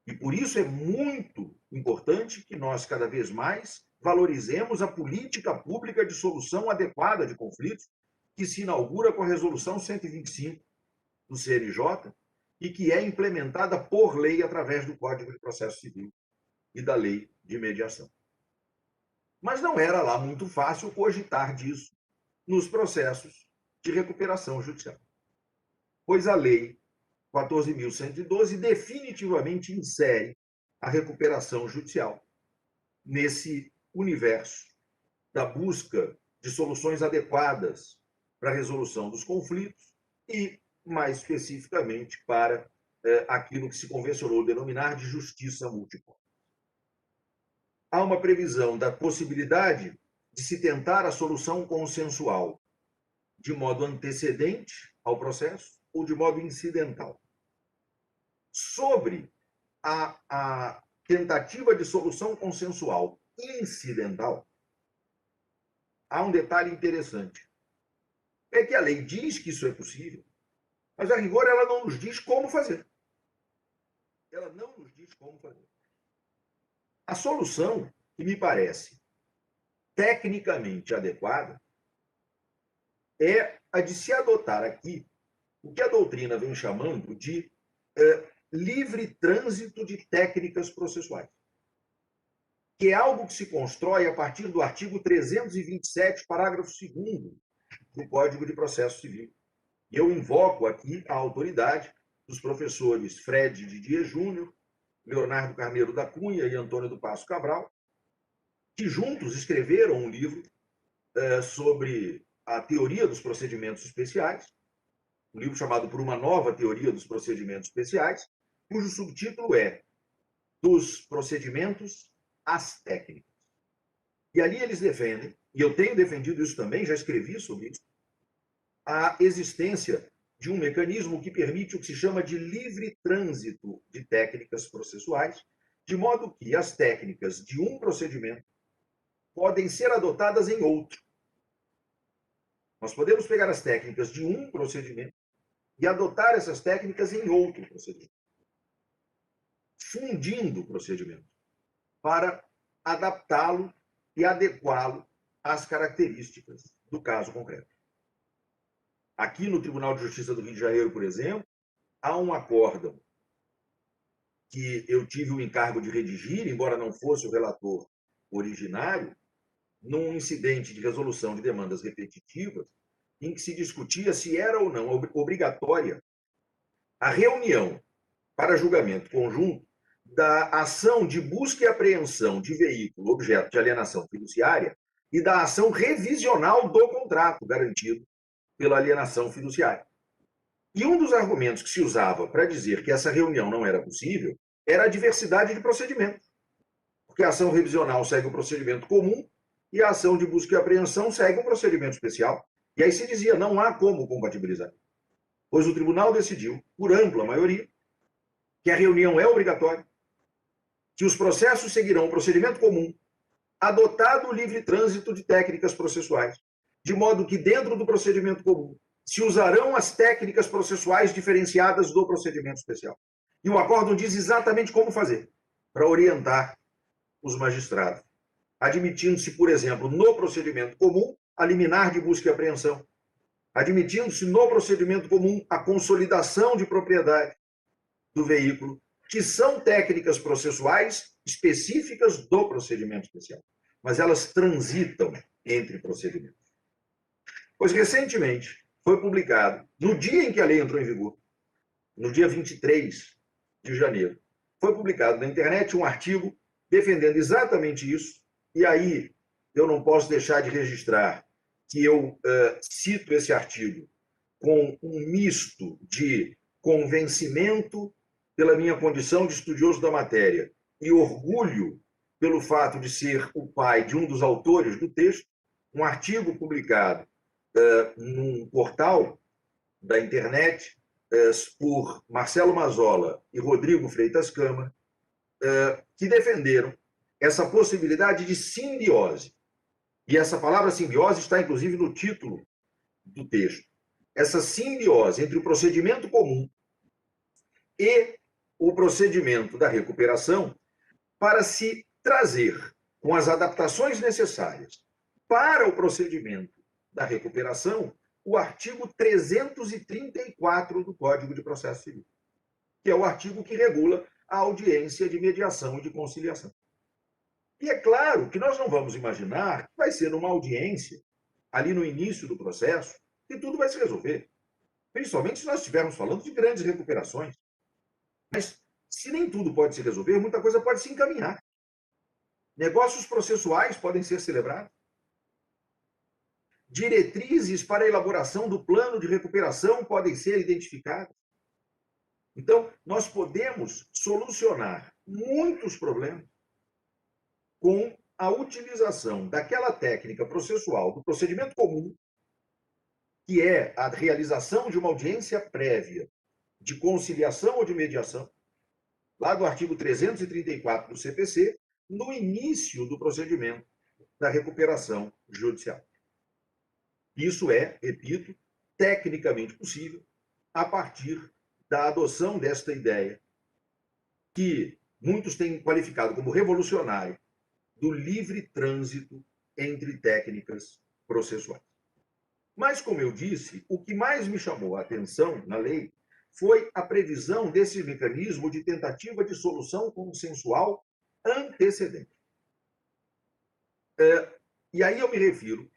E por isso é muito importante que nós, cada vez mais, valorizemos a política pública de solução adequada de conflitos, que se inaugura com a Resolução 125 do CNJ e que é implementada por lei através do Código de Processo Civil e da Lei de Mediação. Mas não era lá muito fácil cogitar disso nos processos de recuperação judicial, pois a Lei 14.112 definitivamente insere a recuperação judicial nesse universo da busca de soluções adequadas para a resolução dos conflitos e, mais especificamente, para aquilo que se convencionou denominar de justiça multiforme. Há uma previsão da possibilidade de se tentar a solução consensual de modo antecedente ao processo ou de modo incidental. Sobre a tentativa de solução consensual incidental, há um detalhe interessante. É que a lei diz que isso é possível, mas, a rigor, ela não nos diz como fazer. Ela não nos diz como fazer. A solução, que me parece tecnicamente adequada, é a de se adotar aqui o que a doutrina vem chamando de livre trânsito de técnicas processuais, que é algo que se constrói a partir do artigo 327, parágrafo 2º do Código de Processo Civil. E eu invoco aqui a autoridade dos professores Fred Didier Júnior, Leonardo Carneiro da Cunha e Antônio do Passo Cabral, que juntos escreveram um livro sobre a teoria dos procedimentos especiais, um livro chamado Por uma Nova Teoria dos Procedimentos Especiais, cujo subtítulo é Dos Procedimentos às Técnicas. E ali eles defendem, e eu tenho defendido isso também, já escrevi sobre isso, a existência de um mecanismo que permite o que se chama de livre trânsito de técnicas processuais, de modo que as técnicas de um procedimento podem ser adotadas em outro. Nós podemos pegar as técnicas de um procedimento e adotar essas técnicas em outro procedimento, fundindo o procedimento para adaptá-lo e adequá-lo às características do caso concreto. Aqui no Tribunal de Justiça do Rio de Janeiro, por exemplo, há um acórdão que eu tive o encargo de redigir, embora não fosse o relator originário, num incidente de resolução de demandas repetitivas, em que se discutia se era ou não obrigatória a reunião para julgamento conjunto da ação de busca e apreensão de veículo objeto de alienação fiduciária e da ação revisional do contrato garantido pela alienação fiduciária. E um dos argumentos que se usava para dizer que essa reunião não era possível era a diversidade de procedimentos, porque a ação revisional segue o procedimento comum e a ação de busca e apreensão segue um procedimento especial. E aí se dizia, não há como compatibilizar. Pois o tribunal decidiu, por ampla maioria, que a reunião é obrigatória, que os processos seguirão o procedimento comum, adotado o livre trânsito de técnicas processuais, de modo que, dentro do procedimento comum, se usarão as técnicas processuais diferenciadas do procedimento especial. E o acórdão diz exatamente como fazer, para orientar os magistrados, admitindo-se, por exemplo, no procedimento comum, a liminar de busca e apreensão, admitindo-se no procedimento comum a consolidação de propriedade do veículo, que são técnicas processuais específicas do procedimento especial, mas elas transitam entre procedimentos. Pois, recentemente, foi publicado, no dia em que a lei entrou em vigor, no dia 23 de janeiro, foi publicado na internet um artigo defendendo exatamente isso, e aí eu não posso deixar de registrar que eu cito esse artigo com um misto de convencimento pela minha condição de estudioso da matéria e orgulho pelo fato de ser o pai de um dos autores do texto, um artigo publicado num portal da internet por Marcelo Mazzola e Rodrigo Freitas Câmara, que defenderam essa possibilidade de simbiose. E essa palavra simbiose está, inclusive, no título do texto. Essa simbiose entre o procedimento comum e o procedimento da recuperação para se trazer, com as adaptações necessárias para o procedimento da recuperação, o artigo 334 do Código de Processo Civil, que é o artigo que regula a audiência de mediação e de conciliação. E é claro que nós não vamos imaginar que vai ser numa audiência, ali no início do processo, que tudo vai se resolver. Principalmente se nós estivermos falando de grandes recuperações. Mas, se nem tudo pode se resolver, muita coisa pode se encaminhar. Negócios processuais podem ser celebrados. Diretrizes para a elaboração do plano de recuperação podem ser identificadas. Então, nós podemos solucionar muitos problemas com a utilização daquela técnica processual do procedimento comum, que é a realização de uma audiência prévia de conciliação ou de mediação, lá do artigo 334 do CPC, no início do procedimento da recuperação judicial. Isso é, repito, tecnicamente possível a partir da adoção desta ideia, que muitos têm qualificado como revolucionária, do livre trânsito entre técnicas processuais. Mas, como eu disse, o que mais me chamou a atenção na lei foi a previsão desse mecanismo de tentativa de solução consensual antecedente. E aí eu me refiro,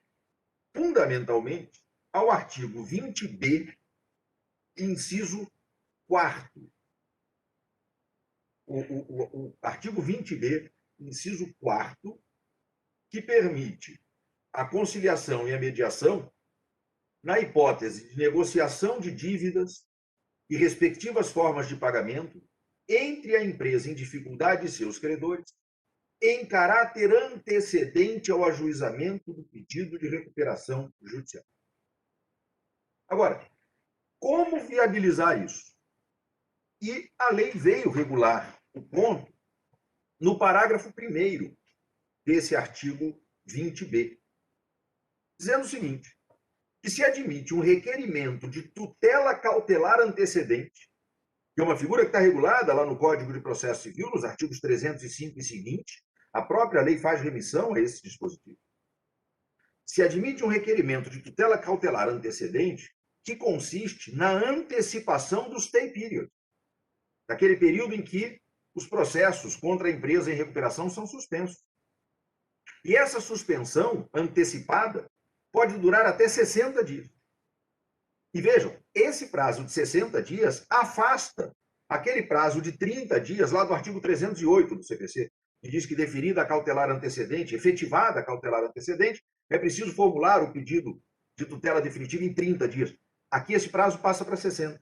fundamentalmente, ao artigo 20b, inciso 4º. O artigo 20b, inciso 4º, que permite a conciliação e a mediação na hipótese de negociação de dívidas e respectivas formas de pagamento entre a empresa em dificuldade e seus credores, em caráter antecedente ao ajuizamento do pedido de recuperação judicial. Agora, como viabilizar isso? E a lei veio regular o ponto no parágrafo 1º desse artigo 20b, dizendo o seguinte, que se admite um requerimento de tutela cautelar antecedente, que é uma figura que está regulada lá no Código de Processo Civil, nos artigos 305 e seguinte, a própria lei faz remissão a esse dispositivo. Se admite um requerimento de tutela cautelar antecedente, que consiste na antecipação do stay period, daquele período em que os processos contra a empresa em recuperação são suspensos. E essa suspensão antecipada pode durar até 60 dias. E vejam, esse prazo de 60 dias afasta aquele prazo de 30 dias lá do artigo 308 do CPC, que diz que deferida a cautelar antecedente, efetivada a cautelar antecedente, é preciso formular o pedido de tutela definitiva em 30 dias. Aqui esse prazo passa para 60.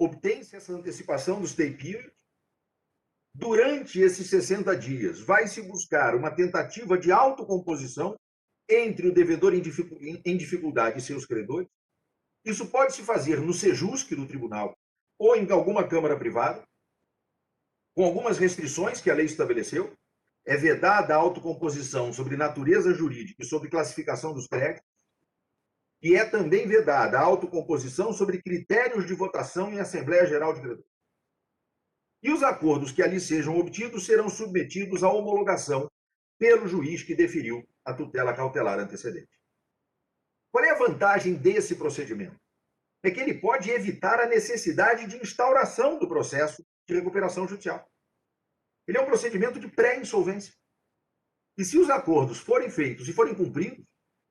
Obtém-se essa antecipação do stay period. Durante esses 60 dias, vai-se buscar uma tentativa de autocomposição entre o devedor em dificuldade e seus credores. Isso pode se fazer no SEJUSC do tribunal ou em alguma câmara privada, com algumas restrições que a lei estabeleceu. É vedada a autocomposição sobre natureza jurídica e sobre classificação dos créditos, e é também vedada a autocomposição sobre critérios de votação em Assembleia Geral de Credores. E os acordos que ali sejam obtidos serão submetidos à homologação pelo juiz que deferiu a tutela cautelar antecedente. Qual é a vantagem desse procedimento? É que ele pode evitar a necessidade de instauração do processo de recuperação judicial. Ele é um procedimento de pré-insolvência. E se os acordos forem feitos e forem cumpridos,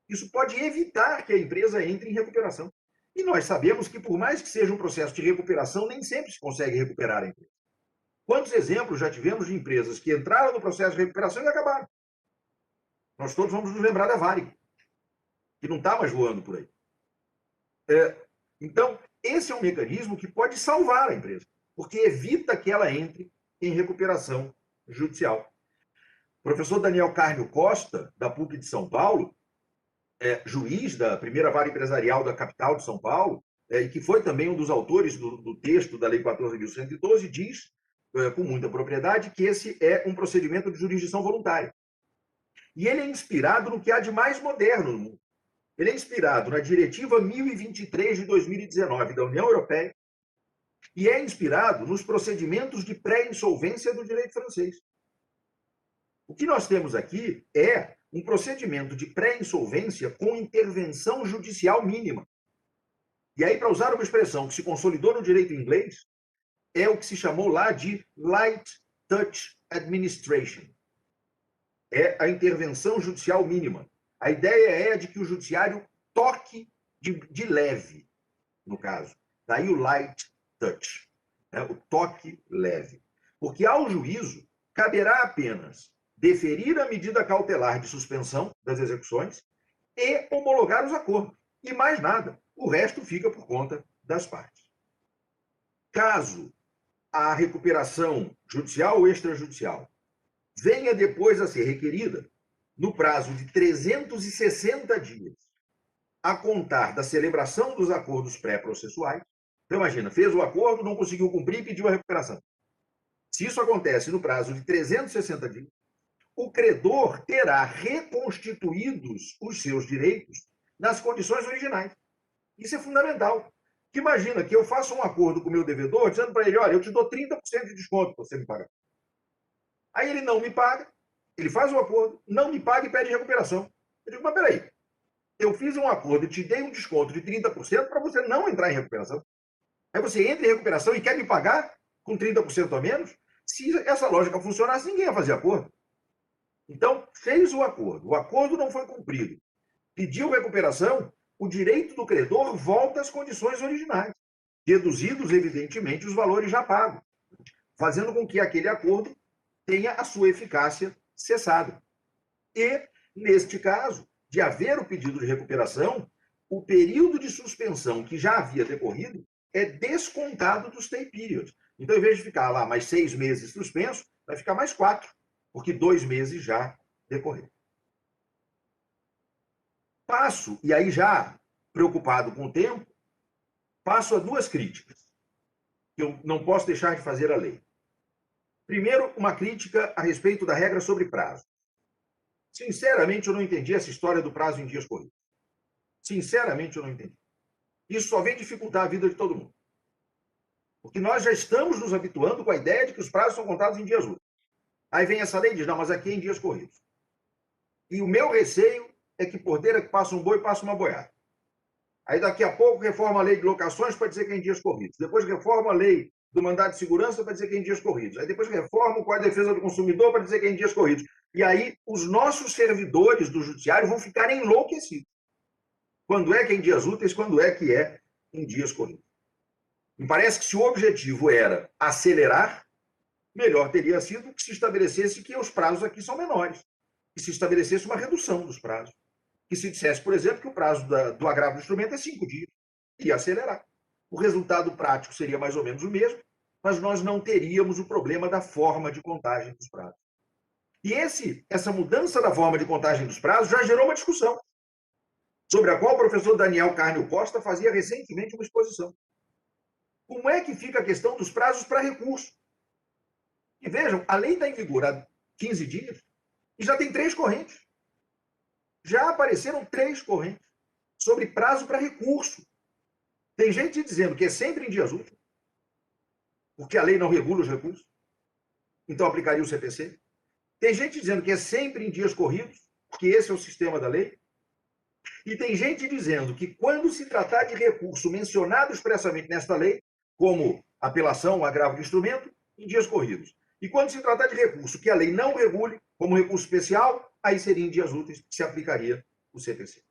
isso pode evitar que a empresa entre em recuperação. E nós sabemos que, por mais que seja um processo de recuperação, nem sempre se consegue recuperar a empresa. Quantos exemplos já tivemos de empresas que entraram no processo de recuperação e acabaram? Nós todos vamos nos lembrar da Varig, que não está mais voando por aí. Então, esse é um mecanismo que pode salvar a empresa, porque evita que ela entre em recuperação judicial. O professor Daniel Carnio Costa, da PUC de São Paulo, juiz da primeira vara empresarial da capital de São Paulo, e que foi também um dos autores do texto da Lei 14.112, diz, com muita propriedade, que esse é um procedimento de jurisdição voluntária. E ele é inspirado no que há de mais moderno no mundo. Ele é inspirado na Diretiva 1023 de 2019 da União Europeia e é inspirado nos procedimentos de pré-insolvência do direito francês. O que nós temos aqui é um procedimento de pré-insolvência com intervenção judicial mínima. E aí, para usar uma expressão que se consolidou no direito inglês, é o que se chamou lá de light touch administration. É a intervenção judicial mínima. A ideia é de que o judiciário toque de leve, no caso. Daí o light touch, né? O toque leve. Porque ao juízo caberá apenas deferir a medida cautelar de suspensão das execuções e homologar os acordos. E mais nada. O resto fica por conta das partes. Caso a recuperação judicial ou extrajudicial venha depois a ser requerida, no prazo de 360 dias, a contar da celebração dos acordos pré-processuais. Então, imagina, fez o acordo, não conseguiu cumprir e pediu a recuperação. Se isso acontece no prazo de 360 dias, o credor terá reconstituídos os seus direitos nas condições originais. Isso é fundamental. Porque imagina que eu faço um acordo com o meu devedor, dizendo para ele, olha, eu te dou 30% de desconto para você me pagar. Aí ele não me paga, ele faz o acordo, não me paga e pede recuperação. Eu digo, mas peraí, eu fiz um acordo e te dei um desconto de 30% para você não entrar em recuperação. Aí você entra em recuperação e quer me pagar com 30% a menos? Se essa lógica funcionasse, ninguém ia fazer acordo. Então, fez o acordo não foi cumprido, pediu recuperação, o direito do credor volta às condições originais, deduzidos, evidentemente, os valores já pagos, fazendo com que aquele acordo tenha a sua eficácia cessada. E, neste caso, de haver o pedido de recuperação, o período de suspensão que já havia decorrido é descontado do stay period. Então, em vez de ficar lá mais 6 meses suspenso, vai ficar mais 4, porque 2 meses já decorreram. Passo, e aí já preocupado com o tempo, passo a 2 críticas, que eu não posso deixar de fazer à lei. Primeiro, uma crítica a respeito da regra sobre prazo. Sinceramente, eu não entendi essa história do prazo em dias corridos. Sinceramente, eu não entendi. Isso só vem dificultar a vida de todo mundo. Porque nós já estamos nos habituando com a ideia de que os prazos são contados em dias úteis. Aí vem essa lei e diz, não, mas aqui é em dias corridos. E o meu receio é que porteira que passa um boi, passa uma boiada. Aí daqui a pouco reforma a lei de locações para dizer que é em dias corridos. Depois reforma a lei do mandado de segurança para dizer que é em dias corridos. Aí depois reforma o Código de Defesa do Consumidor para dizer que é em dias corridos. E aí os nossos servidores do judiciário vão ficar enlouquecidos. Quando é que é em dias úteis, quando é que é em dias corridos. Me parece que se o objetivo era acelerar, melhor teria sido que se estabelecesse que os prazos aqui são menores. Que se estabelecesse uma redução dos prazos. Que se dissesse, por exemplo, que o prazo do agravo do instrumento é 5 dias. Ia acelerar. O resultado prático seria mais ou menos o mesmo, mas nós não teríamos o problema da forma de contagem dos prazos. E essa mudança da forma de contagem dos prazos já gerou uma discussão, sobre a qual o professor Daniel Carnio Costa fazia recentemente uma exposição. Como é que fica a questão dos prazos para recurso? E vejam, a lei está em vigor há 15 dias e já tem 3 correntes. Já apareceram 3 correntes sobre prazo para recurso. Tem gente dizendo que é sempre em dias úteis, porque a lei não regula os recursos, então aplicaria o CPC. Tem gente dizendo que é sempre em dias corridos, porque esse é o sistema da lei. E tem gente dizendo que quando se tratar de recurso mencionado expressamente nesta lei, como apelação, agravo de instrumento, em dias corridos. E quando se tratar de recurso que a lei não regule, como recurso especial, aí seria em dias úteis que se aplicaria o CPC.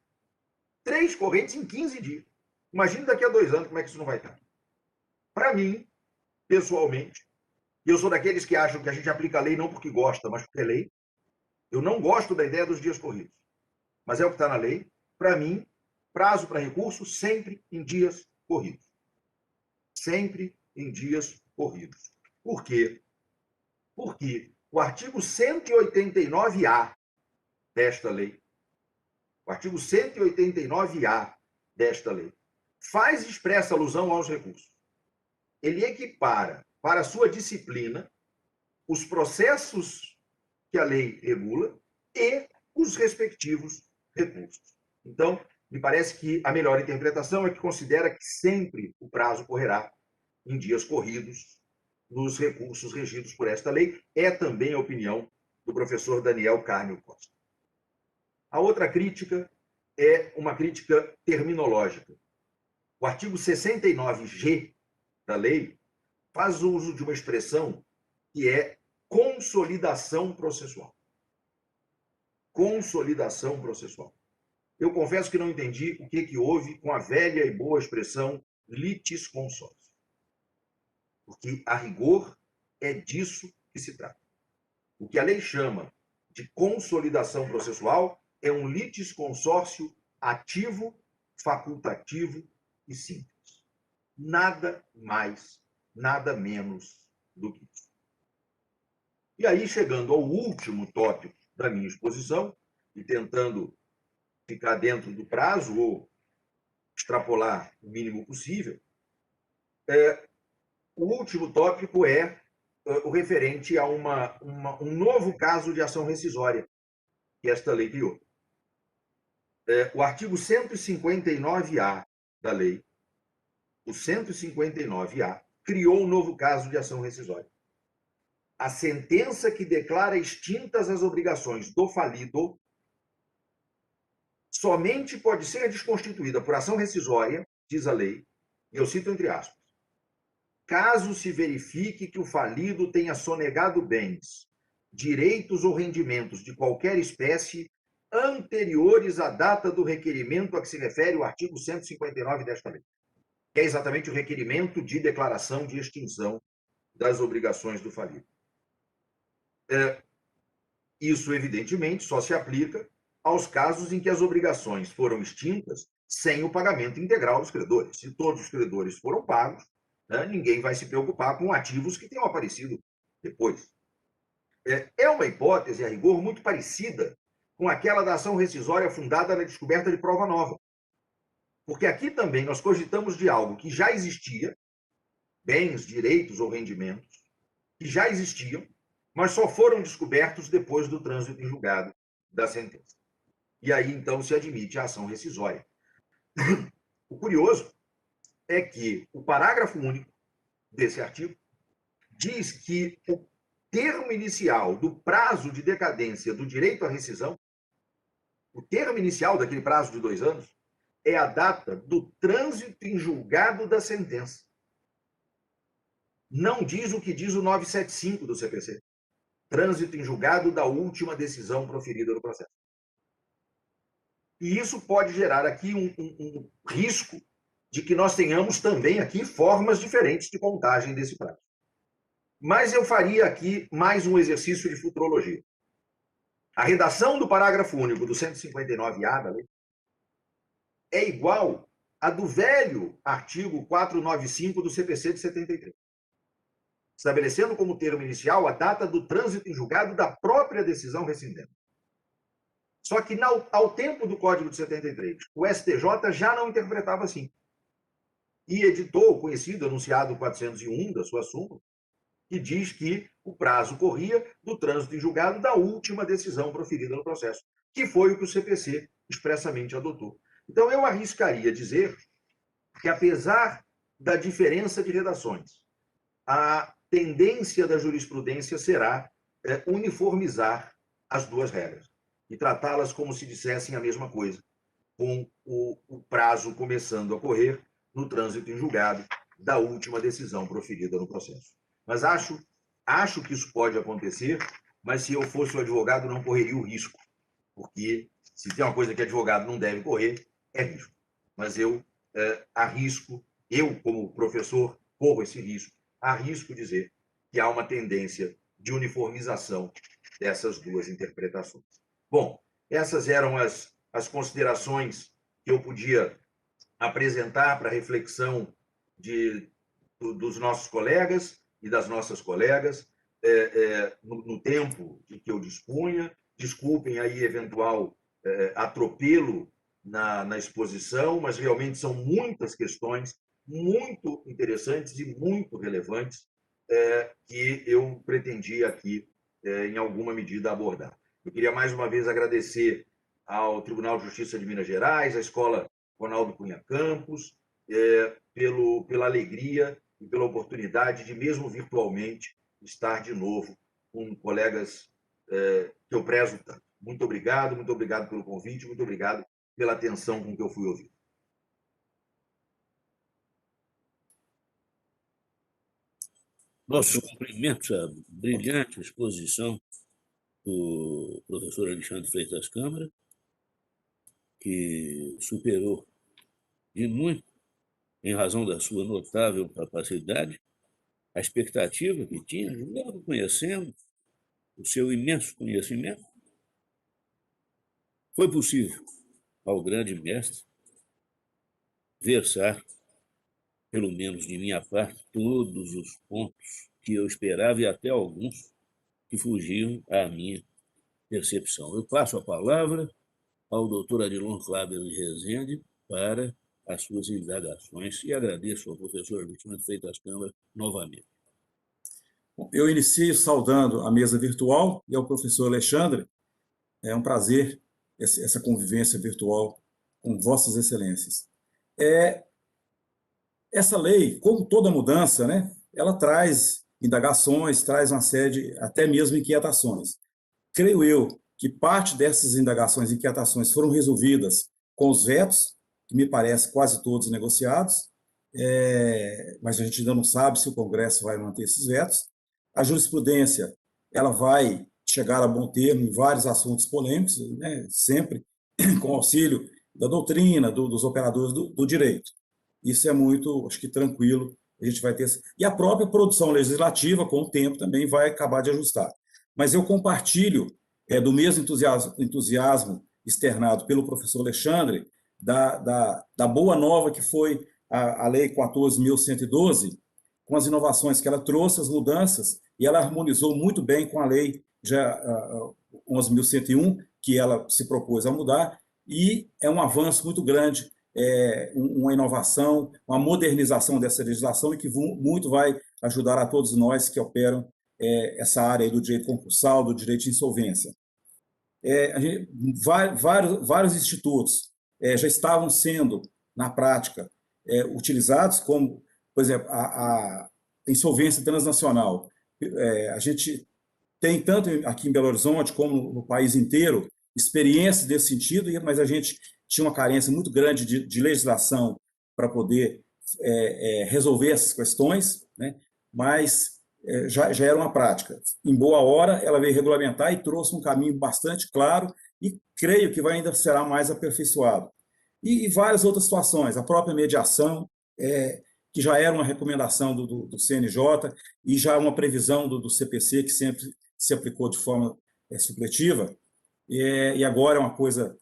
3 correntes em 15 dias. Imagine daqui a 2 anos como é que isso não vai estar. Para mim, pessoalmente, e eu sou daqueles que acham que a gente aplica a lei não porque gosta, mas porque é lei, eu não gosto da ideia dos dias corridos. Mas é o que está na lei. Para mim, prazo para recurso sempre em dias corridos. Sempre em dias corridos. Por quê? Porque o artigo 189-A desta lei, o artigo 189-A desta lei, faz expressa alusão aos recursos. Ele equipara para a sua disciplina os processos que a lei regula e os respectivos recursos. Então, me parece que a melhor interpretação é que considera que sempre o prazo correrá em dias corridos nos recursos regidos por esta lei. É também a opinião do professor Daniel Carnio Costa. A outra crítica é uma crítica terminológica. O artigo 69G da lei faz uso de uma expressão que é consolidação processual. Consolidação processual. Eu confesso que não entendi o que houve com a velha e boa expressão litisconsórcio. Porque, a rigor, é disso que se trata. O que a lei chama de consolidação processual é um litisconsórcio ativo, facultativo e simples. Nada mais, nada menos do que isso. E aí, chegando ao último tópico da minha exposição, e tentando ficar dentro do prazo ou extrapolar o mínimo possível, o último tópico é o referente a um novo caso de ação rescisória que esta lei criou. O artigo 159-A da lei, o 159-A, criou um novo caso de ação rescisória. A sentença que declara extintas as obrigações do falido somente pode ser desconstituída por ação rescisória, diz a lei, e eu cito entre aspas, caso se verifique que o falido tenha sonegado bens, direitos ou rendimentos de qualquer espécie anteriores à data do requerimento a que se refere o artigo 159 desta lei, que é exatamente o requerimento de declaração de extinção das obrigações do falido. Isso, evidentemente, só se aplica aos casos em que as obrigações foram extintas sem o pagamento integral dos credores. Se todos os credores foram pagos, ninguém vai se preocupar com ativos que tenham aparecido depois. É uma hipótese, a rigor, muito parecida com aquela da ação rescisória fundada na descoberta de prova nova. Porque aqui também nós cogitamos de algo que já existia, bens, direitos ou rendimentos, que já existiam, mas só foram descobertos depois do trânsito em julgado da sentença. E aí, então, se admite a ação rescisória. O curioso é que o parágrafo único desse artigo diz que o termo inicial do prazo de decadência do direito à rescisão, o termo inicial daquele prazo de 2 anos, é a data do trânsito em julgado da sentença. Não diz o que diz o 975 do CPC. Trânsito em julgado da última decisão proferida no processo. E isso pode gerar aqui um risco de que nós tenhamos também aqui formas diferentes de contagem desse prazo. Mas eu faria aqui mais um exercício de futurologia. A redação do parágrafo único do 159-A da lei é igual à do velho artigo 495 do CPC de 73, estabelecendo como termo inicial a data do trânsito em julgado da própria decisão rescindente. Só que, ao tempo do Código de 73, o STJ já não interpretava assim. E editou o conhecido enunciado 401 da sua súmula, que diz que o prazo corria do trânsito em julgado da última decisão proferida no processo, que foi o que o CPC expressamente adotou. Então, eu arriscaria dizer que, apesar da diferença de redações, a tendência da jurisprudência será uniformizar as duas regras e tratá-las como se dissessem a mesma coisa, com o prazo começando a correr no trânsito em julgado da última decisão proferida no processo. Mas acho que isso pode acontecer, mas se eu fosse o advogado, não correria o risco, porque se tem uma coisa que advogado não deve correr, é risco. Mas eu arrisco, eu como professor, corro esse risco, arrisco dizer que há uma tendência de uniformização dessas duas interpretações. Bom, essas eram as considerações que eu podia apresentar para a reflexão dos nossos colegas e das nossas colegas no tempo em que eu dispunha. Desculpem aí eventual atropelo na exposição, mas realmente são muitas questões muito interessantes e muito relevantes que eu pretendia aqui, em alguma medida, abordar. Eu queria mais uma vez agradecer ao Tribunal de Justiça de Minas Gerais, à Escola Ronaldo Cunha Campos, pela alegria e pela oportunidade de, mesmo virtualmente, estar de novo com colegas que eu prezo tanto. Muito obrigado pelo convite, muito obrigado pela atenção com que eu fui ouvido. Nossos cumprimentos à brilhante exposição do professor Alexandre Freitas Câmara, que superou de muito, em razão da sua notável capacidade, a expectativa que tinha, logo conhecendo o seu imenso conhecimento. Foi possível ao grande mestre versar, pelo menos de minha parte, todos os pontos que eu esperava e até alguns que fugiam à minha percepção. Eu passo a palavra ao doutor Adilon Cláudio de Rezende para as suas indagações e agradeço ao professor Alexandre Freitas Câmara novamente. Eu inicio saudando a mesa virtual e ao professor Alexandre. É um prazer essa convivência virtual com vossas excelências. Essa lei, como toda mudança, né, ela traz indagações, traz uma série de, até mesmo inquietações. Creio eu que parte dessas indagações e inquietações foram resolvidas com os vetos, que me parece quase todos negociados, mas a gente ainda não sabe se o Congresso vai manter esses vetos. A jurisprudência ela vai chegar a bom termo em vários assuntos polêmicos, né, sempre com auxílio da doutrina, dos operadores do direito. Isso é muito, acho que, tranquilo. A gente vai ter. E a própria produção legislativa, com o tempo, também vai acabar de ajustar. Mas eu compartilho do mesmo entusiasmo externado pelo professor Alexandre, da boa nova que foi a Lei 14.112, com as inovações que ela trouxe, as mudanças, e ela harmonizou muito bem com a Lei 11.101, que ela se propôs a mudar, e é um avanço muito grande, uma inovação, uma modernização dessa legislação e que muito vai ajudar a todos nós que operam essa área aí do direito concursal, do direito de insolvência. Vários institutos já estavam sendo, na prática, utilizados, como, por exemplo, a insolvência transnacional. A gente tem, tanto aqui em Belo Horizonte como no país inteiro, experiências desse sentido, mas a gente tinha uma carência muito grande de legislação para poder resolver essas questões, né? Mas já era uma prática. Em boa hora, ela veio regulamentar e trouxe um caminho bastante claro e creio que ainda será mais aperfeiçoado. E várias outras situações, a própria mediação, que já era uma recomendação do CNJ e já uma previsão do CPC, que sempre se aplicou de forma supletiva, e agora é uma coisa,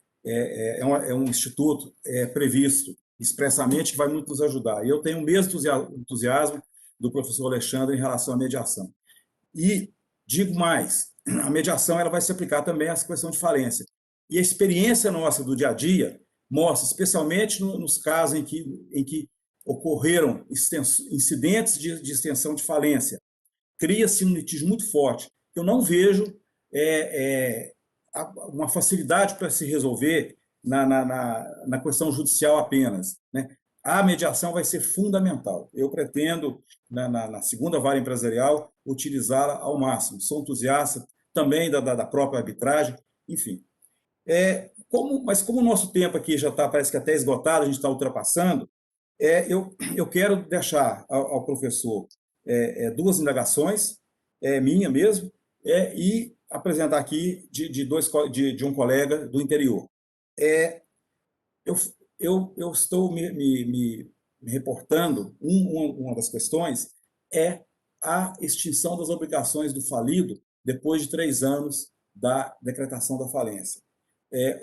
um instituto previsto expressamente que vai muito nos ajudar. E eu tenho o mesmo entusiasmo do professor Alexandre em relação à mediação. E digo mais, a mediação ela vai se aplicar também à questão de falência. E a experiência nossa do dia a dia mostra, especialmente nos casos em que ocorreram incidentes de extensão de falência, cria-se um litígio muito forte. Eu não vejo uma facilidade para se resolver na questão judicial apenas, né? A mediação vai ser fundamental. Eu pretendo, na segunda vara empresarial, utilizá-la ao máximo. Sou entusiasta também da própria arbitragem, enfim. Mas como o nosso tempo aqui já está, parece que até esgotado, a gente está ultrapassando, eu quero deixar ao professor duas indagações, minha mesmo, e apresentar aqui de um colega do interior. Eu estou me reportando, uma das questões é a extinção das obrigações do falido depois de 3 anos da decretação da falência.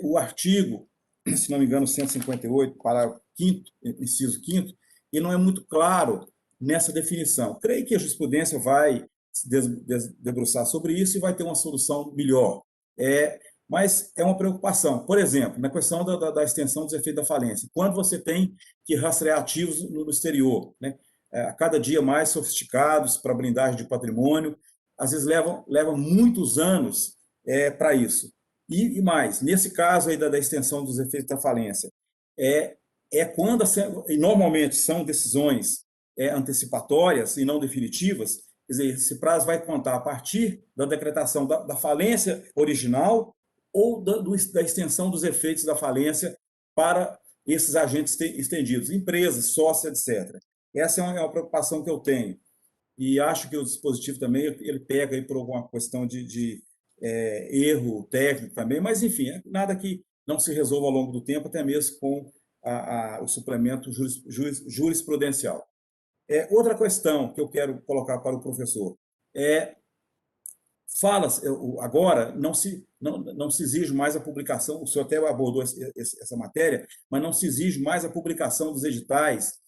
O artigo, se não me engano, 158, parágrafo 5º, inciso 5º, ele não é muito claro nessa definição. Creio que a jurisprudência vai se debruçar sobre isso e vai ter uma solução melhor. Mas é uma preocupação. Por exemplo, na questão da extensão dos efeitos da falência, quando você tem que rastrear ativos no exterior, né? A cada dia mais sofisticados para blindagem de patrimônio, às vezes levam muitos anos para isso. E mais, nesse caso aí da extensão dos efeitos da falência, quando, e normalmente são decisões antecipatórias e não definitivas, quer dizer, esse prazo vai contar a partir da decretação da falência original ou da extensão dos efeitos da falência para esses agentes estendidos, empresas, sócios, etc. Essa é uma preocupação que eu tenho. E acho que o dispositivo também ele pega aí por alguma questão de erro técnico também, mas, enfim, nada que não se resolva ao longo do tempo, até mesmo com o suplemento jurisprudencial. Outra questão que eu quero colocar para o professor agora não se exige mais a publicação, o senhor até abordou essa matéria, mas não se exige mais a publicação dos editais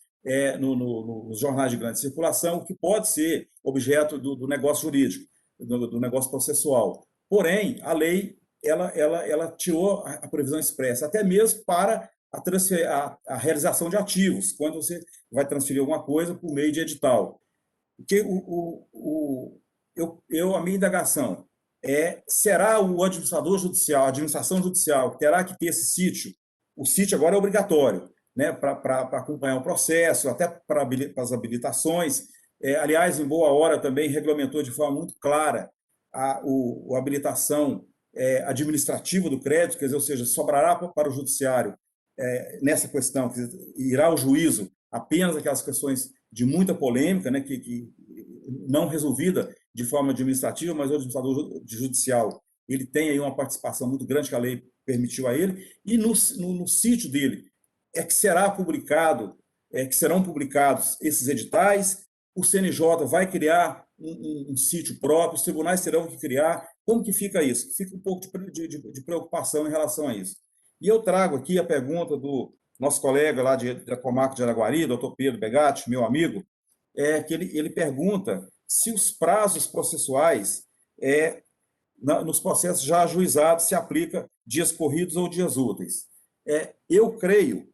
nos jornais de grande circulação, que pode ser objeto do negócio jurídico, do negócio processual. Porém, a lei ela tirou a previsão expressa, até mesmo para a realização de ativos, quando você vai transferir alguma coisa por meio de edital. Porque a minha indagação será o administrador judicial, a administração judicial, terá que ter esse sítio? O sítio agora é obrigatório, né, para acompanhar o processo, até para as habilitações. Aliás, em boa hora também regulamentou de forma muito clara a habilitação administrativa do crédito, quer dizer, ou seja, sobrará para o judiciário nessa questão, irá ao juízo apenas aquelas questões de muita polêmica, né, que não resolvida de forma administrativa, mas o administrador judicial ele tem aí uma participação muito grande que a lei permitiu a ele, e no sítio dele que serão publicados esses editais, o CNJ vai criar um sítio próprio, os tribunais terão que criar. Como que fica isso? Fica um pouco de preocupação em relação a isso. E eu trago aqui a pergunta do nosso colega lá da Comarca de Araguari, doutor Pedro Begatti, meu amigo, que ele pergunta se os prazos processuais nos processos já ajuizados se aplica dias corridos ou dias úteis. Eu creio,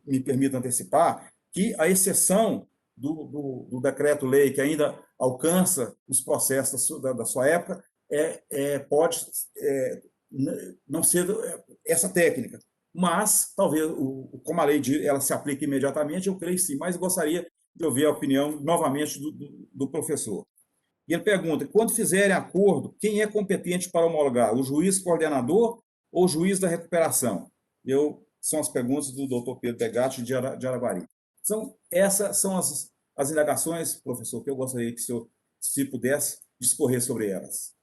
me permito antecipar, que a exceção do decreto-lei que ainda alcança os processos da sua época pode não ser essa técnica, mas talvez, como a lei ela se aplica imediatamente, eu creio sim, mas gostaria de ouvir a opinião novamente do professor. E ele pergunta: quando fizerem acordo, quem é competente para homologar? O juiz coordenador ou o juiz da recuperação? São as perguntas do doutor Pedro Begatti, de Araguari. Essas são as indagações, professor, que eu gostaria que o senhor, se pudesse, discorrer sobre elas.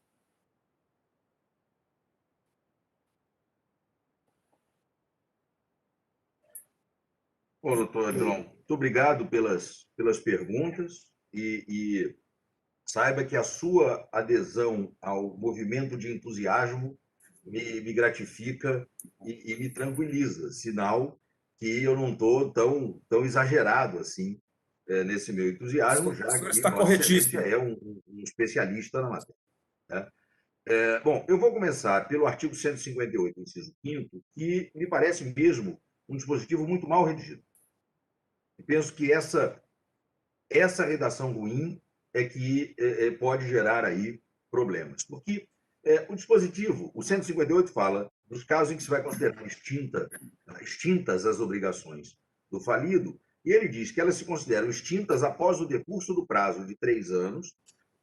Bom, doutor Adilon, muito obrigado pelas perguntas e saiba que a sua adesão ao movimento de entusiasmo me gratifica e me tranquiliza, sinal que eu não estou tão exagerado assim nesse meu entusiasmo, já que está Vossa corretíssimo. Excelência é um especialista na matéria. Né? Bom, eu vou começar pelo artigo 158, inciso 5º, que me parece mesmo um dispositivo muito mal redigido. E penso que essa redação ruim é que pode gerar aí problemas. Porque o dispositivo, o 158, fala dos casos em que se vai considerar extintas as obrigações do falido, e ele diz que elas se consideram extintas após o decurso do prazo de 3 anos,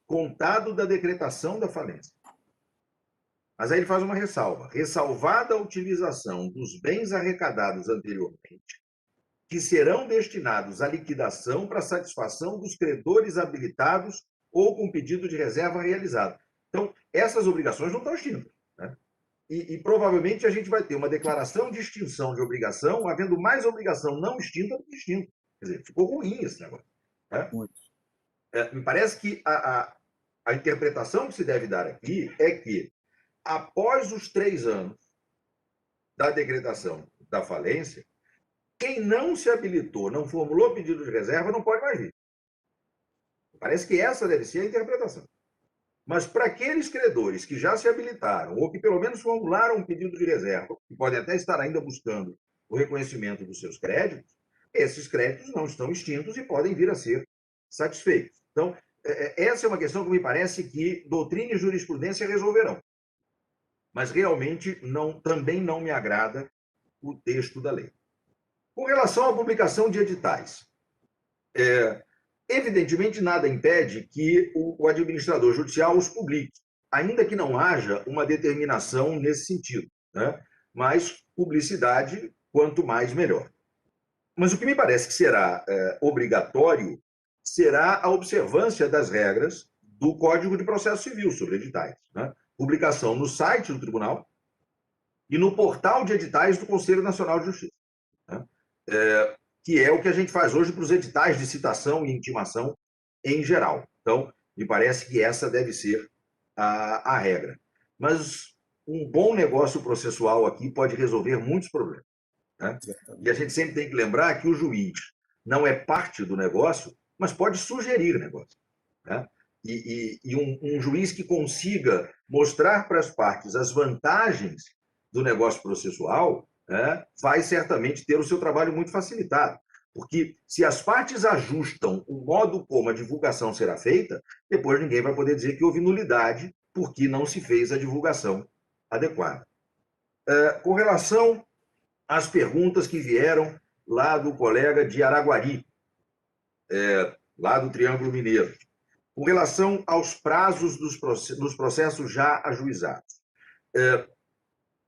contado da decretação da falência. Mas aí ele faz uma ressalva. Ressalvada a utilização dos bens arrecadados anteriormente, que serão destinados à liquidação para satisfação dos credores habilitados ou com pedido de reserva realizado. Então, essas obrigações não estão extintas, né? E provavelmente a gente vai ter uma declaração de extinção de obrigação, havendo mais obrigação não extinta do que extinta. Quer dizer, ficou ruim esse negócio, né? Me parece que a interpretação que se deve dar aqui é que, após os 3 anos da decretação da falência, quem não se habilitou, não formulou pedido de reserva, não pode mais vir. Parece que essa deve ser a interpretação. Mas para aqueles credores que já se habilitaram, ou que pelo menos formularam um pedido de reserva, que podem até estar ainda buscando o reconhecimento dos seus créditos, esses créditos não estão extintos e podem vir a ser satisfeitos. Então, essa é uma questão que me parece que doutrina e jurisprudência resolverão. Mas realmente também não me agrada o texto da lei. Com relação à publicação de editais, evidentemente nada impede que o administrador judicial os publique, ainda que não haja uma determinação nesse sentido, né? Mas publicidade, quanto mais, melhor. Mas o que me parece que será obrigatório será a observância das regras do Código de Processo Civil sobre editais, né? Publicação no site do tribunal e no portal de editais do Conselho Nacional de Justiça, né? Que é o que a gente faz hoje para os editais de citação e intimação em geral. Então, me parece que essa deve ser a regra. Mas um bom negócio processual aqui pode resolver muitos problemas, né? E a gente sempre tem que lembrar que o juiz não é parte do negócio, mas pode sugerir negócio, né? E um juiz que consiga mostrar para as partes as vantagens do negócio processual, né, vai certamente ter o seu trabalho muito facilitado. Porque se as partes ajustam o modo como a divulgação será feita, depois ninguém vai poder dizer que houve nulidade porque não se fez a divulgação adequada. Com relação às perguntas que vieram lá do colega de Araguari, lá do Triângulo Mineiro, com relação aos prazos dos processos já ajuizados.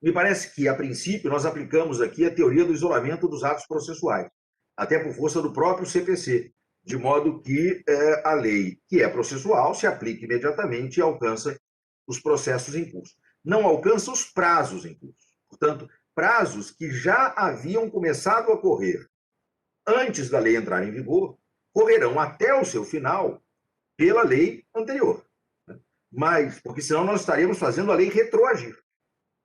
Me parece que, a princípio, nós aplicamos aqui a teoria do isolamento dos atos processuais, até por força do próprio CPC, de modo que a lei, que é processual, se aplique imediatamente e alcança os processos em curso. Não alcança os prazos em curso. Portanto, prazos que já haviam começado a correr antes da lei entrar em vigor, correrão até o seu final pela lei anterior. Mas, porque senão nós estaremos fazendo a lei retroagir.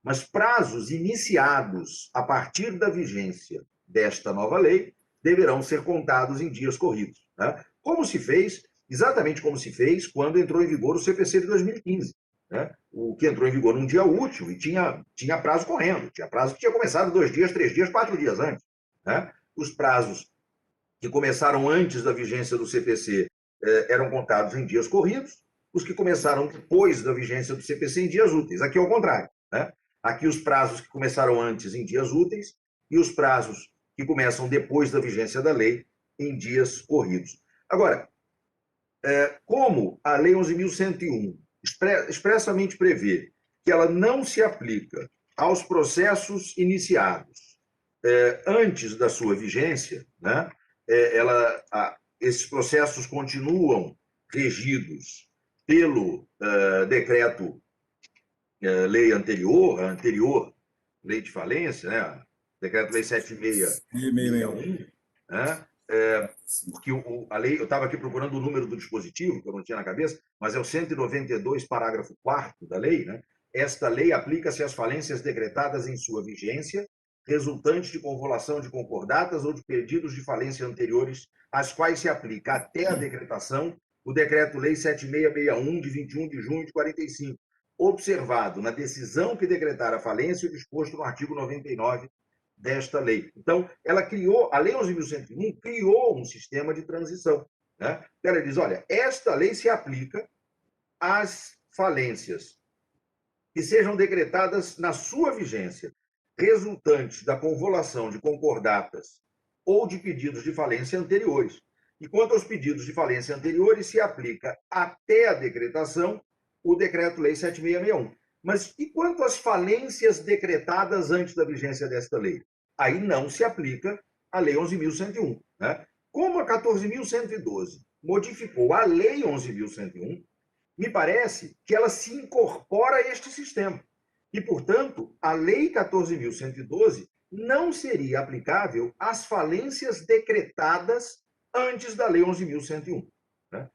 Mas prazos iniciados a partir da vigência desta nova lei deverão ser contados em dias corridos, né? Como se fez, exatamente como se fez quando entrou em vigor o CPC de 2015, né? O que entrou em vigor num dia útil e tinha prazo correndo, tinha prazo que tinha começado 2 dias, 3 dias, 4 dias antes, né? Os prazos que começaram antes da vigência do CPC eram contados em dias corridos, os que começaram depois da vigência do CPC em dias úteis. Aqui é o contrário, né? Aqui os prazos que começaram antes em dias úteis e os prazos que começam depois da vigência da lei em dias corridos. Agora, como a Lei 11.101 expressamente prevê que ela não se aplica aos processos iniciados antes da sua vigência, né? Esses processos continuam regidos pelo decreto-lei anterior, a anterior lei de falência, né? Decreto-lei 7661, né? Porque a lei, eu estava aqui procurando o número do dispositivo, que eu não tinha na cabeça, mas é o 192, parágrafo 4º da lei, né? Esta lei aplica-se às falências decretadas em sua vigência, resultantes de convolução de concordatas ou de pedidos de falência anteriores, às quais se aplica até a decretação o Decreto-Lei 7661, de 21 de junho de 45, observado na decisão que decretar a falência e disposto no artigo 99 desta lei. Então, ela criou, a Lei 11.101 criou um sistema de transição, né? Ela diz, olha, esta lei se aplica às falências que sejam decretadas na sua vigência, resultantes da convolução de concordatas ou de pedidos de falência anteriores. E quanto aos pedidos de falência anteriores, se aplica até a decretação o Decreto-Lei 7661. Mas e quanto às falências decretadas antes da vigência desta lei? Aí não se aplica a Lei 11.101, né? Como a 14.112 modificou a Lei 11.101, me parece que ela se incorpora a este sistema. E, portanto, a Lei 14.112 não seria aplicável às falências decretadas antes da Lei 11.101. Né?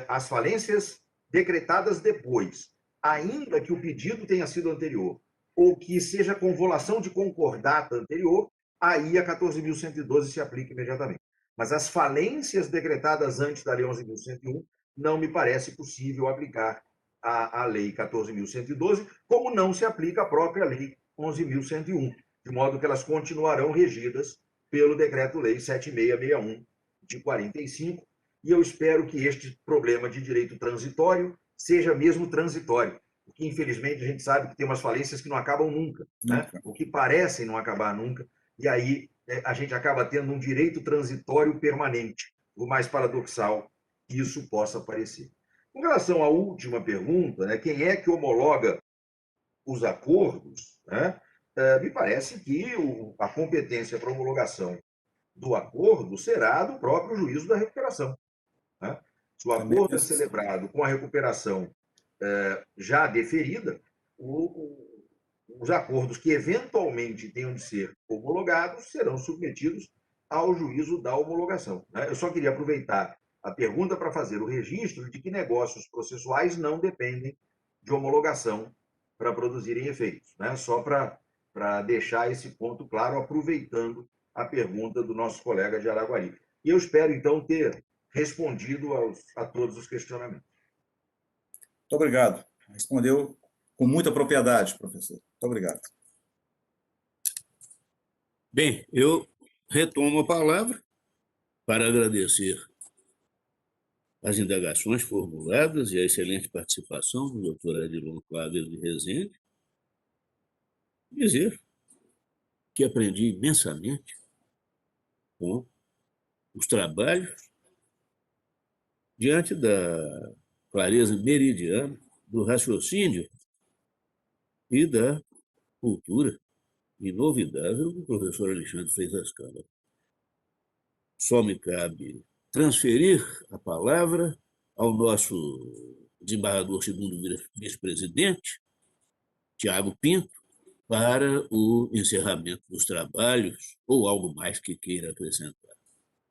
As falências decretadas depois, ainda que o pedido tenha sido anterior, ou que seja convolução de concordata anterior, aí a 14.112 se aplica imediatamente. Mas as falências decretadas antes da Lei 11.101 não me parece possível aplicar a Lei 14.112, como não se aplica a própria Lei 11.101, de modo que elas continuarão regidas pelo Decreto-Lei 7661 de 45, e eu espero que este problema de direito transitório seja mesmo transitório, porque infelizmente a gente sabe que tem umas falências que não acabam nunca, né? O que parecem não acabar nunca, e aí a gente acaba tendo um direito transitório permanente, o mais paradoxal que isso possa parecer. Com relação à última pergunta, né, quem é que homologa os acordos, né, me parece que a competência para homologação do acordo será do próprio juízo da recuperação. Né? Se o acordo é celebrado com a recuperação já deferida, os acordos que eventualmente tenham de ser homologados serão submetidos ao juízo da homologação. Né? Eu só queria aproveitar a pergunta para fazer o registro de que negócios processuais não dependem de homologação para produzirem efeitos. Né? Só para deixar esse ponto claro, aproveitando a pergunta do nosso colega de Araguari. E eu espero, então, ter respondido a todos os questionamentos. Muito obrigado. Respondeu com muita propriedade, professor. Muito obrigado. Bem, eu retomo a palavra para agradecer as indagações formuladas e a excelente participação do doutor Adilon Cláudio de Rezende. Dizer que aprendi imensamente com os trabalhos diante da clareza meridiana do raciocínio e da cultura inovidável do professor Alexandre Freitas Câmara. Só me cabe transferir a palavra ao nosso desembargador segundo vice-presidente, Tiago Pinto, para o encerramento dos trabalhos ou algo mais que queira acrescentar.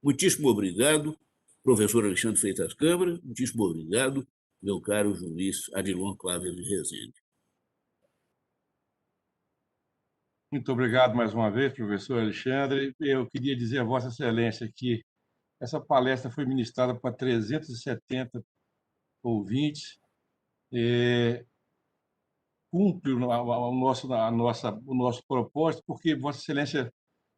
Muitíssimo obrigado, professor Alexandre Freitas Câmara, muitíssimo obrigado, meu caro juiz Adilon Cláudio de Rezende. Muito obrigado mais uma vez, professor Alexandre. Eu queria dizer a Vossa Excelência que essa palestra foi ministrada para 370 ouvintes, cumpre o nosso propósito, porque Vossa Excelência,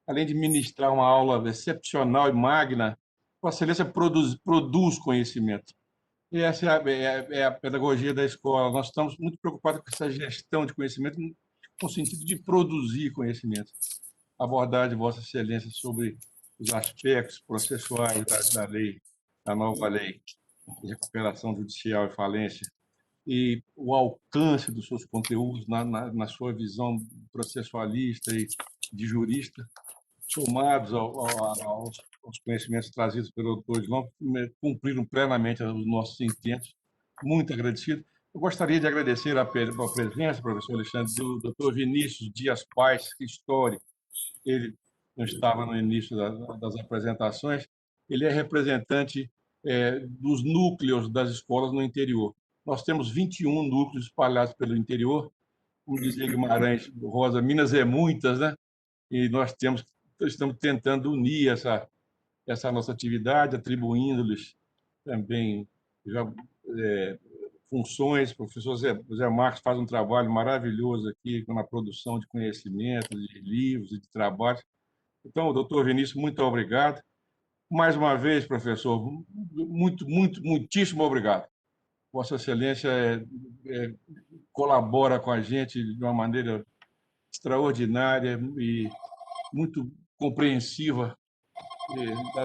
além de ministrar uma aula excepcional e magna, Vossa Excelência produz conhecimento. E essa é a pedagogia da escola. Nós estamos muito preocupados com essa gestão de conhecimento, no sentido de produzir conhecimento. Abordar de Vossa Excelência sobre os aspectos processuais da lei, da nova lei de recuperação judicial e falência, e o alcance dos seus conteúdos na sua visão processualista e de jurista, somados aos conhecimentos trazidos pelo doutor Adilon, cumpriram plenamente os nossos intentos. Muito agradecido. Eu gostaria de agradecer a presença, professor Alexandre, do doutor Vinícius Dias Pais, histórico. Ele não estava no início das apresentações. Ele é representante dos núcleos das escolas no interior. Nós temos 21 núcleos espalhados pelo interior. Como dizia Guimarães Rosa, Minas é muitas, né? E nós estamos tentando unir essa nossa atividade, atribuindo-lhes também funções. O professor Zé Marcos faz um trabalho maravilhoso aqui na produção de conhecimento, de livros e de trabalhos. Então, doutor Vinícius, muito obrigado. Mais uma vez, professor, muitíssimo obrigado. Vossa Excelência colabora com a gente de uma maneira extraordinária e muito compreensiva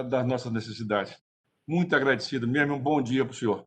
das nossas necessidades. Muito agradecido mesmo. Um bom dia para o senhor.